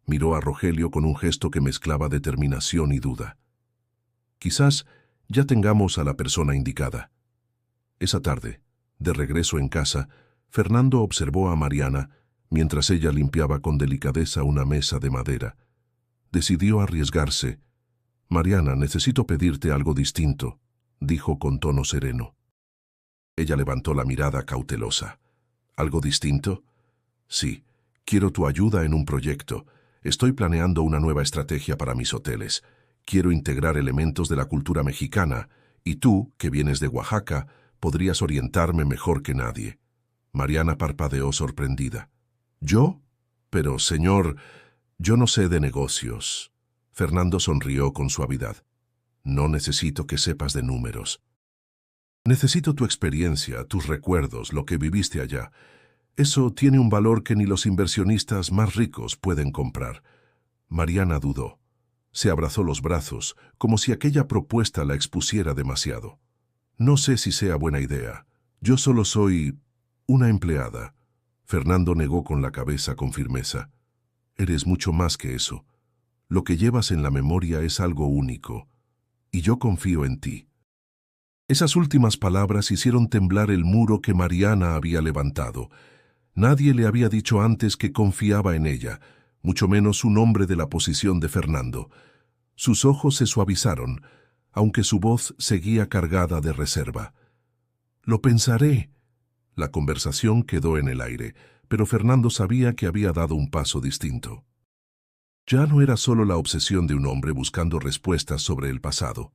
Miró a Rogelio con un gesto que mezclaba determinación y duda. «Quizás ya tengamos a la persona indicada». Esa tarde, de regreso en casa, Fernando observó a Mariana mientras ella limpiaba con delicadeza una mesa de madera. Decidió arriesgarse. «Mariana, necesito pedirte algo distinto», dijo con tono sereno. Ella levantó la mirada cautelosa. «¿Algo distinto?». «Sí, quiero tu ayuda en un proyecto. Estoy planeando una nueva estrategia para mis hoteles. Quiero integrar elementos de la cultura mexicana, y tú, que vienes de Oaxaca, podrías orientarme mejor que nadie». Mariana parpadeó sorprendida. «¿Yo? Pero, señor, yo no sé de negocios». Fernando sonrió con suavidad. «No necesito que sepas de números. Necesito tu experiencia, tus recuerdos, lo que viviste allá. Eso tiene un valor que ni los inversionistas más ricos pueden comprar». Mariana dudó. Se abrazó los brazos, como si aquella propuesta la expusiera demasiado. «No sé si sea buena idea. Yo solo soy una empleada». Fernando negó con la cabeza con firmeza. «Eres mucho más que eso. Lo que llevas en la memoria es algo único, y yo confío en ti». Esas últimas palabras hicieron temblar el muro que Mariana había levantado. Nadie le había dicho antes que confiaba en ella, mucho menos un hombre de la posición de Fernando. Sus ojos se suavizaron, aunque su voz seguía cargada de reserva. «Lo pensaré». La conversación quedó en el aire, pero Fernando sabía que había dado un paso distinto. Ya no era solo la obsesión de un hombre buscando respuestas sobre el pasado.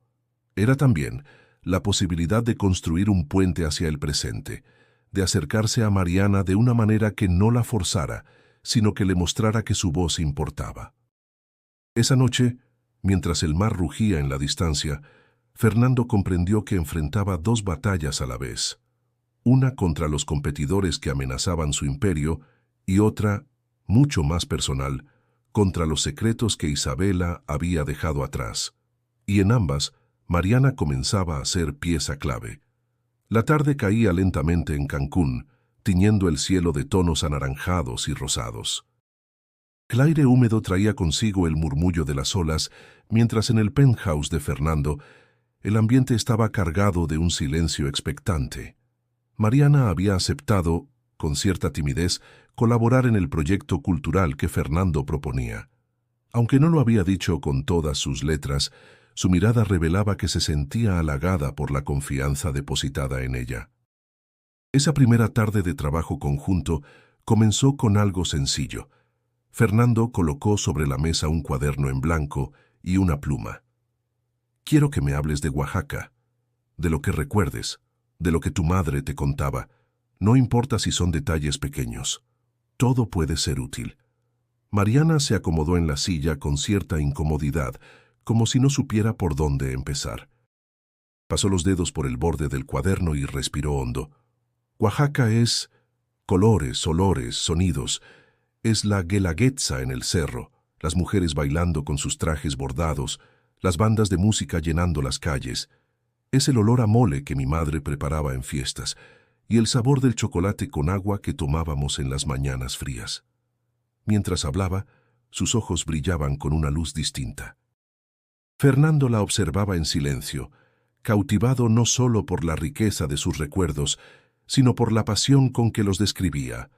Era también la posibilidad de construir un puente hacia el presente, de acercarse a Mariana de una manera que no la forzara, sino que le mostrara que su voz importaba. Esa noche, mientras el mar rugía en la distancia, Fernando comprendió que enfrentaba dos batallas a la vez, una contra los competidores que amenazaban su imperio y otra, mucho más personal, contra los secretos que Isabela había dejado atrás. Y en ambas, Mariana comenzaba a ser pieza clave. La tarde caía lentamente en Cancún, tiñendo el cielo de tonos anaranjados y rosados. El aire húmedo traía consigo el murmullo de las olas, mientras en el penthouse de Fernando el ambiente estaba cargado de un silencio expectante. Mariana había aceptado, con cierta timidez, colaborar en el proyecto cultural que Fernando proponía. Aunque no lo había dicho con todas sus letras, su mirada revelaba que se sentía halagada por la confianza depositada en ella. Esa primera tarde de trabajo conjunto comenzó con algo sencillo. Fernando colocó sobre la mesa un cuaderno en blanco y una pluma. Quiero que me hables de Oaxaca, de lo que recuerdes, de lo que tu madre te contaba. No importa si son detalles pequeños. Todo puede ser útil. Mariana se acomodó en la silla con cierta incomodidad, como si no supiera por dónde empezar. Pasó los dedos por el borde del cuaderno y respiró hondo. Oaxaca es colores, olores, sonidos. Es la guelaguetza en el cerro, las mujeres bailando con sus trajes bordados, las bandas de música llenando las calles. Es el olor a mole que mi madre preparaba en fiestas y el sabor del chocolate con agua que tomábamos en las mañanas frías. Mientras hablaba, sus ojos brillaban con una luz distinta. Fernando la observaba en silencio, cautivado no solo por la riqueza de sus recuerdos, sino por la pasión con que los describía.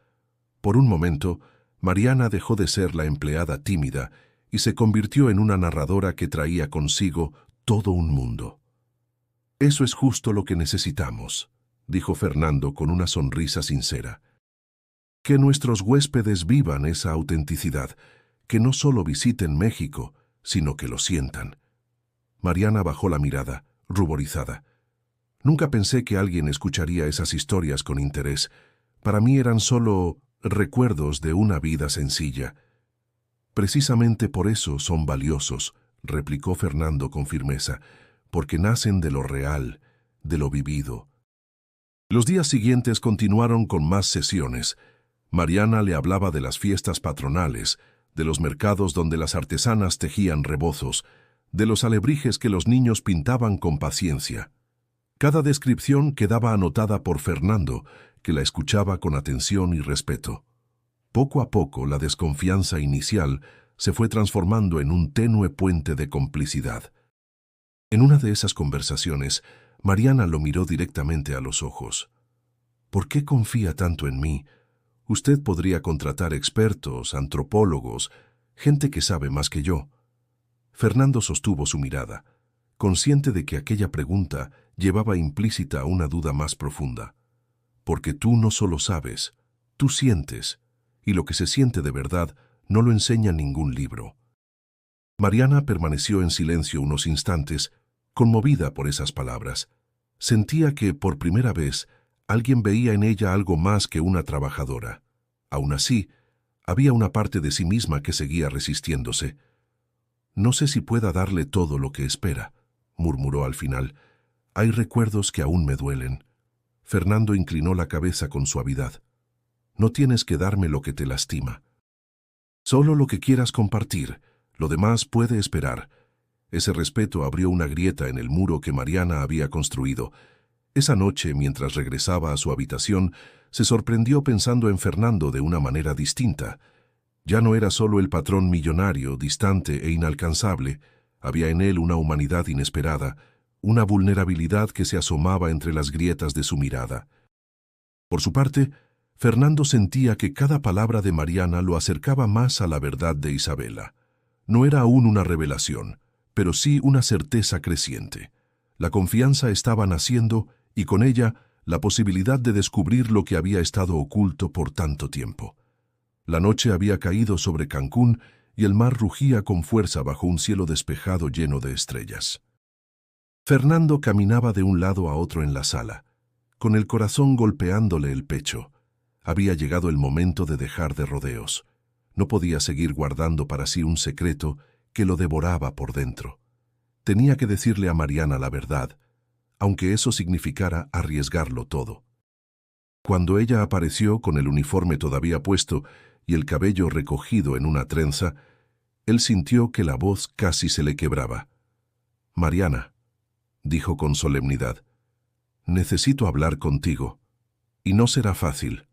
Por un momento, Mariana dejó de ser la empleada tímida y se convirtió en una narradora que traía consigo todo un mundo. «Eso es justo lo que necesitamos», dijo Fernando con una sonrisa sincera. «Que nuestros huéspedes vivan esa autenticidad, que no solo visiten México, sino que lo sientan». Mariana bajó la mirada, ruborizada. «Nunca pensé que alguien escucharía esas historias con interés. Para mí eran solo recuerdos de una vida sencilla». «Precisamente por eso son valiosos», replicó Fernando con firmeza, «porque nacen de lo real, de lo vivido». Los días siguientes continuaron con más sesiones. Mariana le hablaba de las fiestas patronales, de los mercados donde las artesanas tejían rebozos, de los alebrijes que los niños pintaban con paciencia. Cada descripción quedaba anotada por Fernando, que la escuchaba con atención y respeto. Poco a poco, la desconfianza inicial se fue transformando en un tenue puente de complicidad. En una de esas conversaciones, Mariana lo miró directamente a los ojos. «¿Por qué confía tanto en mí? Usted podría contratar expertos, antropólogos, gente que sabe más que yo». Fernando sostuvo su mirada, consciente de que aquella pregunta llevaba implícita una duda más profunda. «Porque tú no solo sabes, tú sientes, y lo que se siente de verdad no lo enseña ningún libro». Mariana permaneció en silencio unos instantes, conmovida por esas palabras. Sentía que, por primera vez, alguien veía en ella algo más que una trabajadora. Aún así, había una parte de sí misma que seguía resistiéndose. «No sé si pueda darle todo lo que espera», murmuró al final. «Hay recuerdos que aún me duelen». Fernando inclinó la cabeza con suavidad. «No tienes que darme lo que te lastima. Solo lo que quieras compartir, lo demás puede esperar». Ese respeto abrió una grieta en el muro que Mariana había construido. Esa noche, mientras regresaba a su habitación, se sorprendió pensando en Fernando de una manera distinta. Ya no era solo el patrón millonario, distante e inalcanzable. Había en él una humanidad inesperada, una vulnerabilidad que se asomaba entre las grietas de su mirada. Por su parte, Fernando sentía que cada palabra de Mariana lo acercaba más a la verdad de Isabela. No era aún una revelación, pero sí una certeza creciente. La confianza estaba naciendo y con ella la posibilidad de descubrir lo que había estado oculto por tanto tiempo. La noche había caído sobre Cancún y el mar rugía con fuerza bajo un cielo despejado lleno de estrellas. Fernando caminaba de un lado a otro en la sala, con el corazón golpeándole el pecho. Había llegado el momento de dejar de rodeos. No podía seguir guardando para sí un secreto que lo devoraba por dentro. Tenía que decirle a Mariana la verdad, aunque eso significara arriesgarlo todo. Cuando ella apareció con el uniforme todavía puesto y el cabello recogido en una trenza, él sintió que la voz casi se le quebraba. «Mariana», dijo con solemnidad, «necesito hablar contigo, y no será fácil».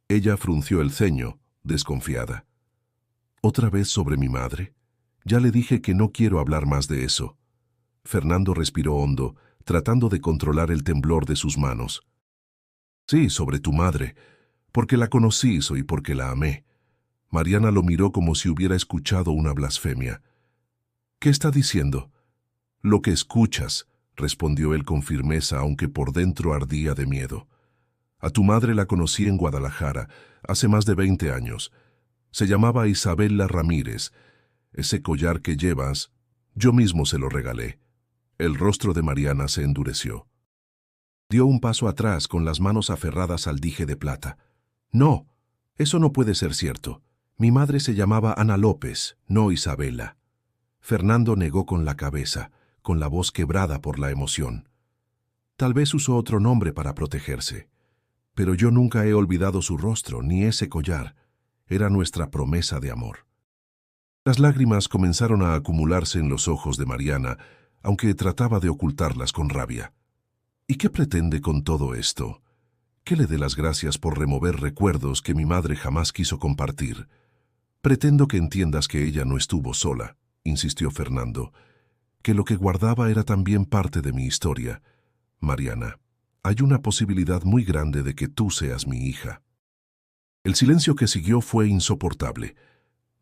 Ella frunció el ceño, desconfiada. «¿Otra vez sobre mi madre? Ya le dije que no quiero hablar más de eso». Fernando respiró hondo, tratando de controlar el temblor de sus manos. «Sí, sobre tu madre, porque la conocí y porque la amé». Mariana lo miró como si hubiera escuchado una blasfemia. «¿Qué está diciendo?» «Lo que escuchas», respondió él con firmeza, aunque por dentro ardía de miedo. «A tu madre la conocí en Guadalajara, hace más de 20 años. Se llamaba Isabela Ramírez. Ese collar que llevas, yo mismo se lo regalé». El rostro de Mariana se endureció. Dio un paso atrás con las manos aferradas al dije de plata. «No, eso no puede ser cierto. Mi madre se llamaba Ana López, no Isabela». Fernando negó con la cabeza, con la voz quebrada por la emoción. «Tal vez usó otro nombre para protegerse. Pero yo nunca he olvidado su rostro, ni ese collar. Era nuestra promesa de amor». Las lágrimas comenzaron a acumularse en los ojos de Mariana, aunque trataba de ocultarlas con rabia. «¿Y qué pretende con todo esto? Que le dé las gracias por remover recuerdos que mi madre jamás quiso compartir. Pretendo que entiendas que ella no estuvo sola», insistió Fernando, «que lo que guardaba era también parte de mi historia. Mariana, hay una posibilidad muy grande de que tú seas mi hija». El silencio que siguió fue insoportable.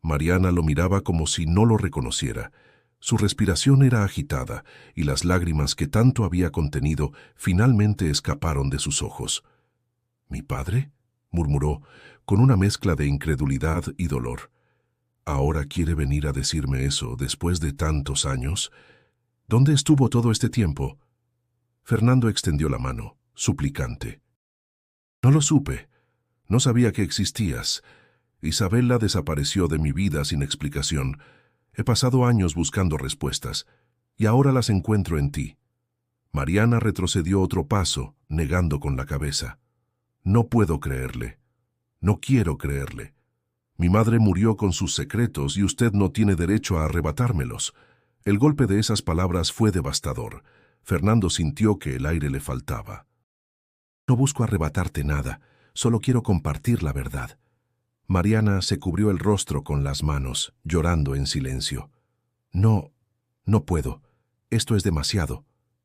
Mariana lo miraba como si no lo reconociera. Su respiración era agitada y las lágrimas que tanto había contenido finalmente escaparon de sus ojos. «¿Mi padre?», murmuró, con una mezcla de incredulidad y dolor. «¿Ahora quiere venir a decirme eso después de tantos años? ¿Dónde estuvo todo este tiempo?» Fernando extendió la mano, suplicante. «No lo supe. No sabía que existías. Isabela desapareció de mi vida sin explicación. He pasado años buscando respuestas, y ahora las encuentro en ti». Mariana retrocedió otro paso, negando con la cabeza. «No puedo creerle. No quiero creerle. Mi madre murió con sus secretos y usted no tiene derecho a arrebatármelos». El golpe de esas palabras fue devastador. Fernando sintió que el aire le faltaba. «No busco arrebatarte nada, solo quiero compartir la verdad». Mariana se cubrió el rostro con las manos, llorando en silencio. «No, no puedo. Esto es demasiado».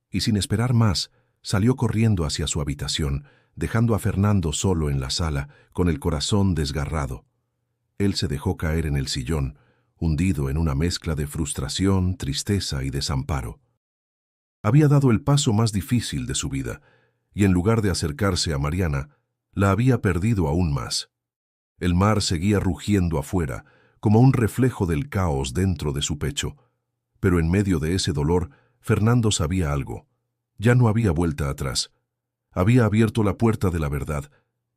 Y sin esperar más, salió corriendo hacia su habitación, dejando a Fernando solo en la sala, con el corazón desgarrado. Él se dejó caer en el sillón, hundido en una mezcla de frustración, tristeza y desamparo. Había dado el paso más difícil de su vida, y en lugar de acercarse a Mariana, la había perdido aún más. El mar seguía rugiendo afuera, como un reflejo del caos dentro de su pecho. Pero en medio de ese dolor, Fernando sabía algo. Ya no había vuelta atrás. Había abierto la puerta de la verdad,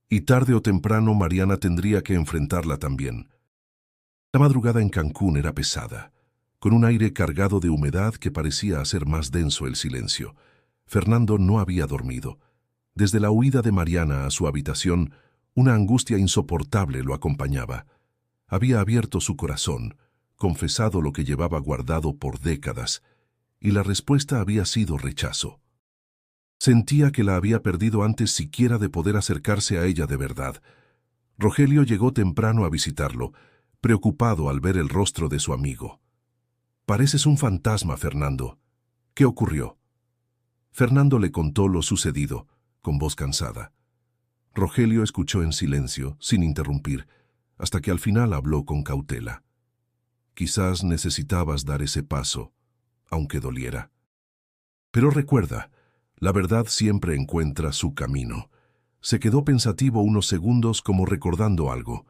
y tarde o temprano Mariana tendría que enfrentarla también. La madrugada en Cancún era pesada, con un aire cargado de humedad que parecía hacer más denso el silencio. Fernando no había dormido. Desde la huida de Mariana a su habitación, una angustia insoportable lo acompañaba. Había abierto su corazón, confesado lo que llevaba guardado por décadas, y la respuesta había sido rechazo. Sentía que la había perdido antes siquiera de poder acercarse a ella de verdad. Rogelio llegó temprano a visitarlo, preocupado al ver el rostro de su amigo. «Pareces un fantasma, Fernando. ¿Qué ocurrió?» Fernando le contó lo sucedido, con voz cansada. Rogelio escuchó en silencio, sin interrumpir, hasta que al final habló con cautela. «Quizás necesitabas dar ese paso, aunque doliera. Pero recuerda, la verdad siempre encuentra su camino». Se quedó pensativo unos segundos como recordando algo.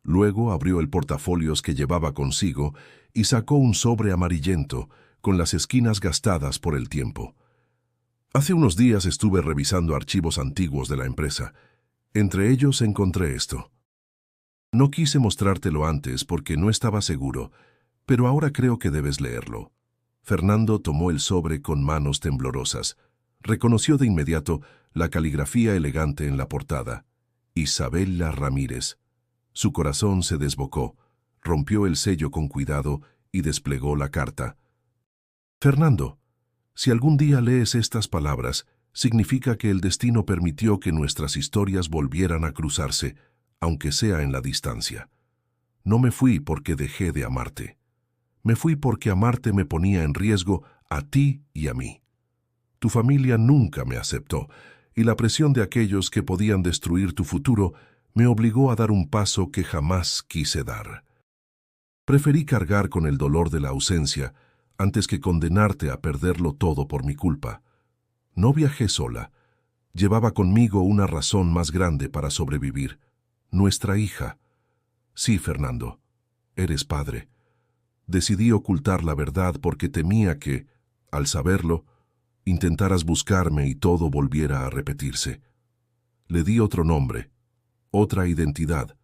Luego abrió el portafolios que llevaba consigo y sacó un sobre amarillento, con las esquinas gastadas por el tiempo. «Hace unos días estuve revisando archivos antiguos de la empresa. Entre ellos encontré esto. No quise mostrártelo antes porque no estaba seguro, Pero ahora creo que debes leerlo. Fernando tomó el sobre con manos temblorosas. Reconoció de inmediato la caligrafía elegante en la portada. Isabela Ramírez. Su corazón se desbocó, rompió el sello con cuidado y desplegó la carta. Fernando, si algún día lees estas palabras, significa que el destino permitió que nuestras historias volvieran a cruzarse, aunque sea en la distancia. No me fui porque dejé de amarte. Me fui porque amarte me ponía en riesgo a ti y a mí. Tu familia nunca me aceptó, y la presión de aquellos que podían destruir tu futuro me obligó a dar un paso que jamás quise dar. Preferí cargar con el dolor de la ausencia antes que condenarte a perderlo todo por mi culpa. No viajé sola. Llevaba conmigo una razón más grande para sobrevivir. Nuestra hija. Sí, Fernando, eres padre. Decidí ocultar la verdad porque temía que, al saberlo, intentaras buscarme y todo volviera a repetirse. Le di otro nombre, otra identidad,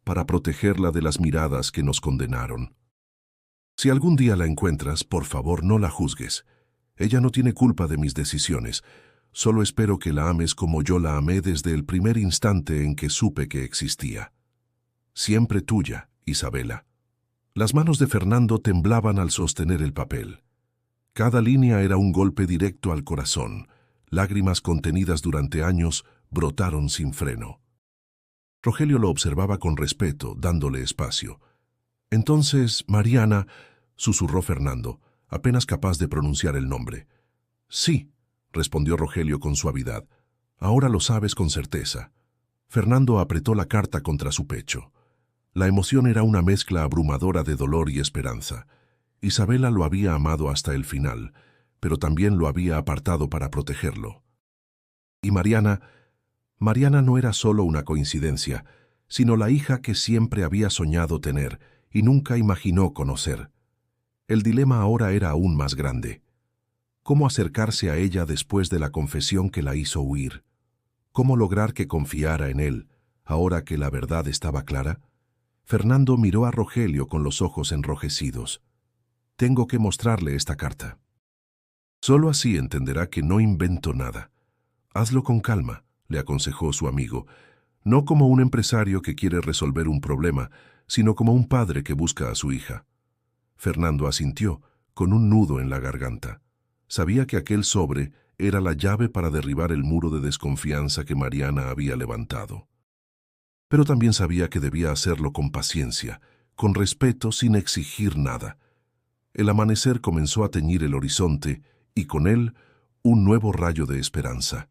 para protegerla de las miradas que nos condenaron. Si algún día la encuentras, por favor no la juzgues. Ella no tiene culpa de mis decisiones. Solo espero que la ames como yo la amé desde el primer instante en que supe que existía. Siempre tuya, Isabela. Las manos de Fernando temblaban al sostener el papel. Cada línea era un golpe directo al corazón. Lágrimas contenidas durante años brotaron sin freno. Rogelio lo observaba con respeto, dándole espacio. Entonces, Mariana, susurró Fernando, apenas capaz de pronunciar el nombre. Sí, respondió Rogelio con suavidad. Ahora lo sabes con certeza. Fernando apretó la carta contra su pecho. La emoción era una mezcla abrumadora de dolor y esperanza. Isabela lo había amado hasta el final, pero también lo había apartado para protegerlo. Y Mariana no era solo una coincidencia, sino la hija que siempre había soñado tener y nunca imaginó conocer. El dilema ahora era aún más grande. ¿Cómo acercarse a ella después de la confesión que la hizo huir? ¿Cómo lograr que confiara en él, ahora que la verdad estaba clara? Fernando miró a Rogelio con los ojos enrojecidos. Tengo que mostrarle esta carta. Solo así entenderá que no invento nada. Hazlo con calma, le aconsejó su amigo, no como un empresario que quiere resolver un problema, sino como un padre que busca a su hija. Fernando asintió, con un nudo en la garganta. Sabía que aquel sobre era la llave para derribar el muro de desconfianza que Mariana había levantado. Pero también sabía que debía hacerlo con paciencia, con respeto, sin exigir nada. El amanecer comenzó a teñir el horizonte y con él un nuevo rayo de esperanza.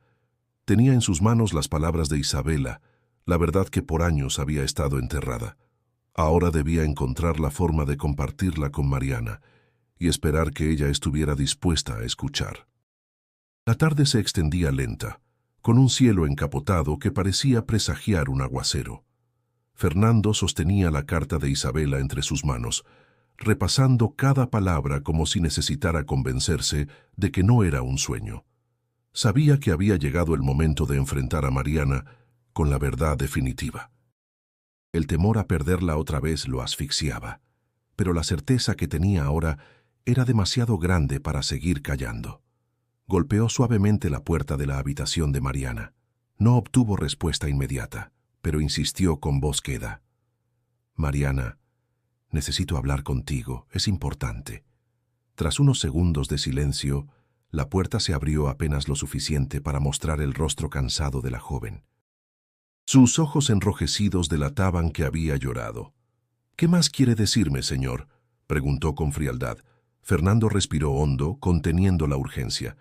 Tenía en sus manos las palabras de Isabela, la verdad que por años había estado enterrada. Ahora debía encontrar la forma de compartirla con Mariana y esperar que ella estuviera dispuesta a escuchar. La tarde se extendía lenta, con un cielo encapotado que parecía presagiar un aguacero. Fernando sostenía la carta de Isabela entre sus manos, repasando cada palabra como si necesitara convencerse de que no era un sueño. Sabía que había llegado el momento de enfrentar a Mariana con la verdad definitiva. El temor a perderla otra vez lo asfixiaba, pero la certeza que tenía ahora era demasiado grande para seguir callando. Golpeó suavemente la puerta de la habitación de Mariana. No obtuvo respuesta inmediata, pero insistió con voz queda. Mariana, necesito hablar contigo, es importante. Tras unos segundos de silencio, la puerta se abrió apenas lo suficiente para mostrar el rostro cansado de la joven. Sus ojos enrojecidos delataban que había llorado. ¿Qué más quiere decirme, señor?, preguntó con frialdad. Fernando respiró hondo, conteniendo la urgencia.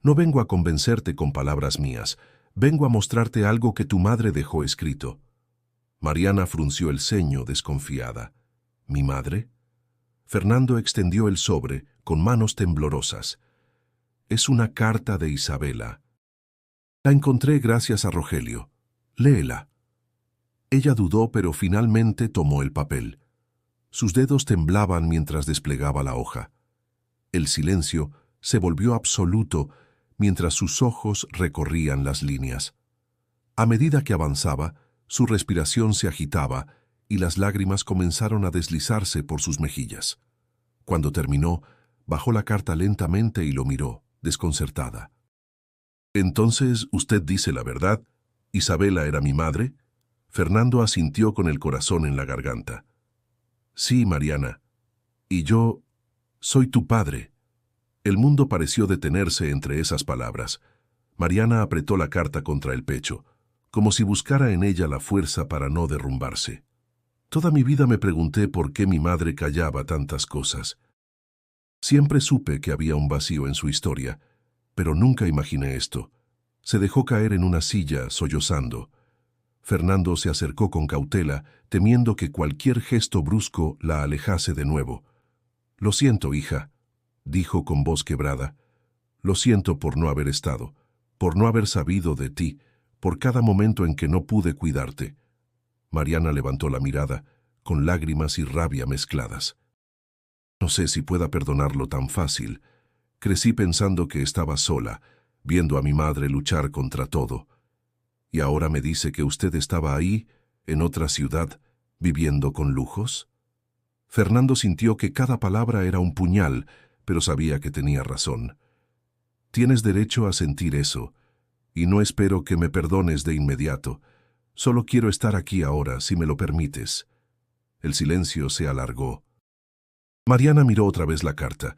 No vengo a convencerte con palabras mías. Vengo a mostrarte algo que tu madre dejó escrito. Mariana frunció el ceño, desconfiada. ¿Mi madre? Fernando extendió el sobre, con manos temblorosas. Es una carta de Isabela. La encontré gracias a Rogelio. Léela. Ella dudó, pero finalmente tomó el papel. Sus dedos temblaban mientras desplegaba la hoja. El silencio se volvió absoluto mientras sus ojos recorrían las líneas. A medida que avanzaba, su respiración se agitaba y las lágrimas comenzaron a deslizarse por sus mejillas. Cuando terminó, bajó la carta lentamente y lo miró, desconcertada. «¿Entonces usted dice la verdad? ¿Isabela era mi madre?» Fernando asintió con el corazón en la garganta. «Sí, Mariana. Y yo soy tu padre». El mundo pareció detenerse entre esas palabras. Mariana apretó la carta contra el pecho, como si buscara en ella la fuerza para no derrumbarse. Toda mi vida me pregunté por qué mi madre callaba tantas cosas. Siempre supe que había un vacío en su historia, pero nunca imaginé esto. Se dejó caer en una silla, sollozando. Fernando se acercó con cautela, temiendo que cualquier gesto brusco la alejase de nuevo. «Lo siento, hija», dijo con voz quebrada. «Lo siento por no haber estado, por no haber sabido de ti, por cada momento en que no pude cuidarte». Mariana levantó la mirada, con lágrimas y rabia mezcladas. «No sé si pueda perdonarlo tan fácil. Crecí pensando que estaba sola, viendo a mi madre luchar contra todo. ¿Y ahora me dice que usted estaba ahí, en otra ciudad, viviendo con lujos?» Fernando sintió que cada palabra era un puñal, pero sabía que tenía razón. «Tienes derecho a sentir eso, y no espero que me perdones de inmediato. Solo quiero estar aquí ahora, si me lo permites». El silencio se alargó. Mariana miró otra vez la carta,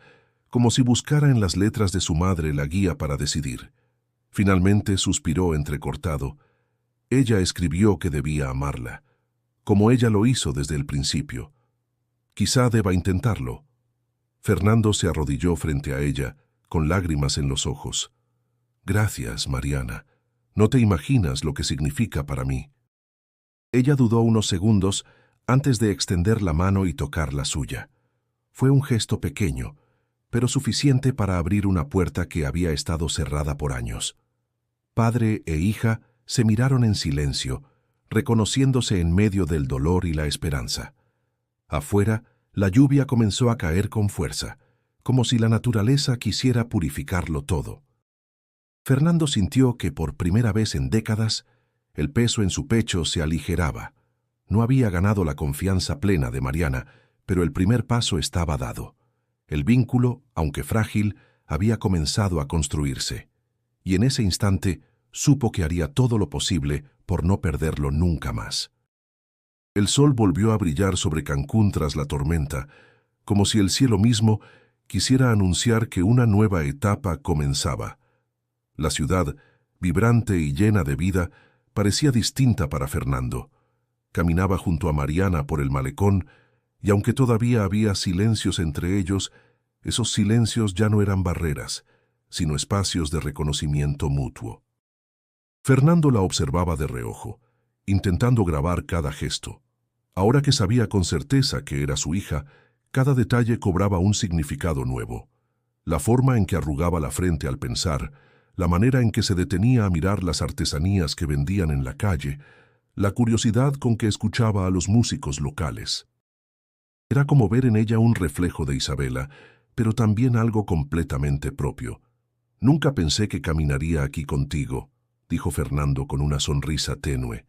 como si buscara en las letras de su madre la guía para decidir. Finalmente suspiró entrecortado. Ella escribió que debía amarla, como ella lo hizo desde el principio. Quizá deba intentarlo. Fernando se arrodilló frente a ella, con lágrimas en los ojos. «Gracias, Mariana. No te imaginas lo que significa para mí». Ella dudó unos segundos antes de extender la mano y tocar la suya. Fue un gesto pequeño, pero suficiente para abrir una puerta que había estado cerrada por años. Padre e hija se miraron en silencio, reconociéndose en medio del dolor y la esperanza. Afuera, la lluvia comenzó a caer con fuerza, como si la naturaleza quisiera purificarlo todo. Fernando sintió que por primera vez en décadas, el peso en su pecho se aligeraba. No había ganado la confianza plena de Mariana, pero el primer paso estaba dado. El vínculo, aunque frágil, había comenzado a construirse. Y en ese instante supo que haría todo lo posible por no perderlo nunca más. El sol volvió a brillar sobre Cancún tras la tormenta, como si el cielo mismo quisiera anunciar que una nueva etapa comenzaba. La ciudad, vibrante y llena de vida, parecía distinta para Fernando. Caminaba junto a Mariana por el malecón, y aunque todavía había silencios entre ellos, esos silencios ya no eran barreras, sino espacios de reconocimiento mutuo. Fernando la observaba de reojo, intentando grabar cada gesto. Ahora que sabía con certeza que era su hija, cada detalle cobraba un significado nuevo. La forma en que arrugaba la frente al pensar, la manera en que se detenía a mirar las artesanías que vendían en la calle, la curiosidad con que escuchaba a los músicos locales. Era como ver en ella un reflejo de Isabela, pero también algo completamente propio. «Nunca pensé que caminaría aquí contigo», dijo Fernando con una sonrisa tenue.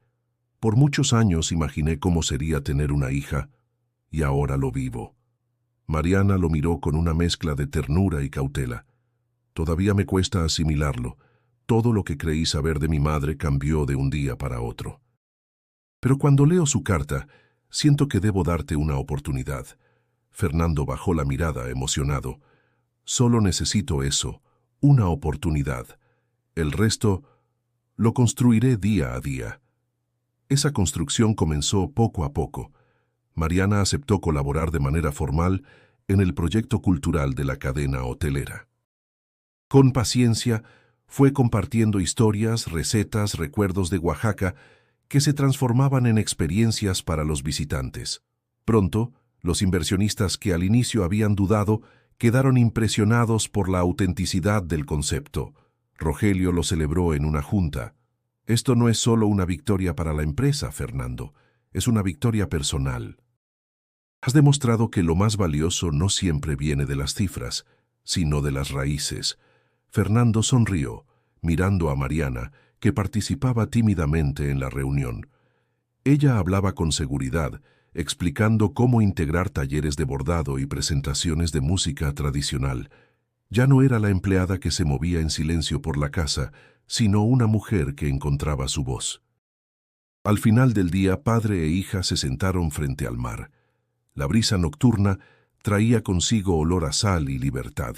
«Por muchos años imaginé cómo sería tener una hija, y ahora lo vivo». Mariana lo miró con una mezcla de ternura y cautela. «Todavía me cuesta asimilarlo. Todo lo que creí saber de mi madre cambió de un día para otro. Pero cuando leo su carta, siento que debo darte una oportunidad». Fernando bajó la mirada emocionado. «Solo necesito eso, una oportunidad. El resto lo construiré día a día». Esa construcción comenzó poco a poco. Mariana aceptó colaborar de manera formal en el proyecto cultural de la cadena hotelera. Con paciencia, fue compartiendo historias, recetas, recuerdos de Oaxaca que se transformaban en experiencias para los visitantes. Pronto, los inversionistas que al inicio habían dudado quedaron impresionados por la autenticidad del concepto. Rogelio lo celebró en una junta. «Esto no es solo una victoria para la empresa, Fernando, es una victoria personal. Has demostrado que lo más valioso no siempre viene de las cifras, sino de las raíces». Fernando sonrió, mirando a Mariana, que participaba tímidamente en la reunión. Ella hablaba con seguridad, explicando cómo integrar talleres de bordado y presentaciones de música tradicional. Ya no era la empleada que se movía en silencio por la casa, sino una mujer que encontraba su voz. Al final del día, padre e hija se sentaron frente al mar. La brisa nocturna traía consigo olor a sal y libertad.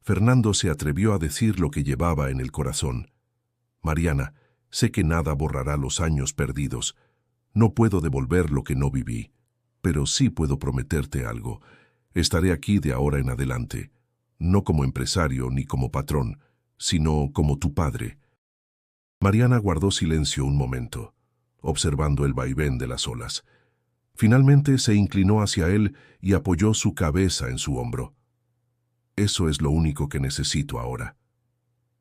Fernando se atrevió a decir lo que llevaba en el corazón. «Mariana, sé que nada borrará los años perdidos. No puedo devolver lo que no viví, pero sí puedo prometerte algo. Estaré aquí de ahora en adelante, no como empresario ni como patrón, sino como tu padre». Mariana guardó silencio un momento, observando el vaivén de las olas. Finalmente se inclinó hacia él y apoyó su cabeza en su hombro. «Eso es lo único que necesito ahora».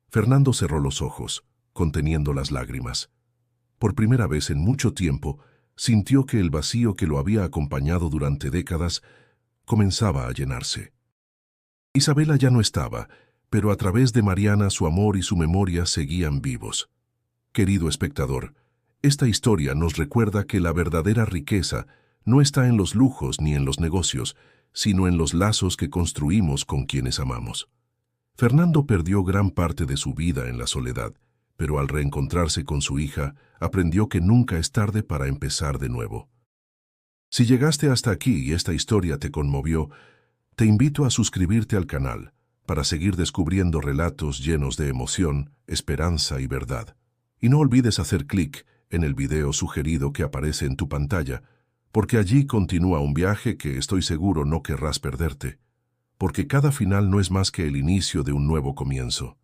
Fernando cerró los ojos, conteniendo las lágrimas. Por primera vez en mucho tiempo, sintió que el vacío que lo había acompañado durante décadas comenzaba a llenarse. Isabela ya no estaba, pero a través de Mariana su amor y su memoria seguían vivos. Querido espectador, esta historia nos recuerda que la verdadera riqueza no está en los lujos ni en los negocios, sino en los lazos que construimos con quienes amamos. Fernando perdió gran parte de su vida en la soledad, pero al reencontrarse con su hija, aprendió que nunca es tarde para empezar de nuevo. Si llegaste hasta aquí y esta historia te conmovió, te invito a suscribirte al canal para seguir descubriendo relatos llenos de emoción, esperanza y verdad. Y no olvides hacer clic en el video sugerido que aparece en tu pantalla, porque allí continúa un viaje que estoy seguro no querrás perderte, porque cada final no es más que el inicio de un nuevo comienzo.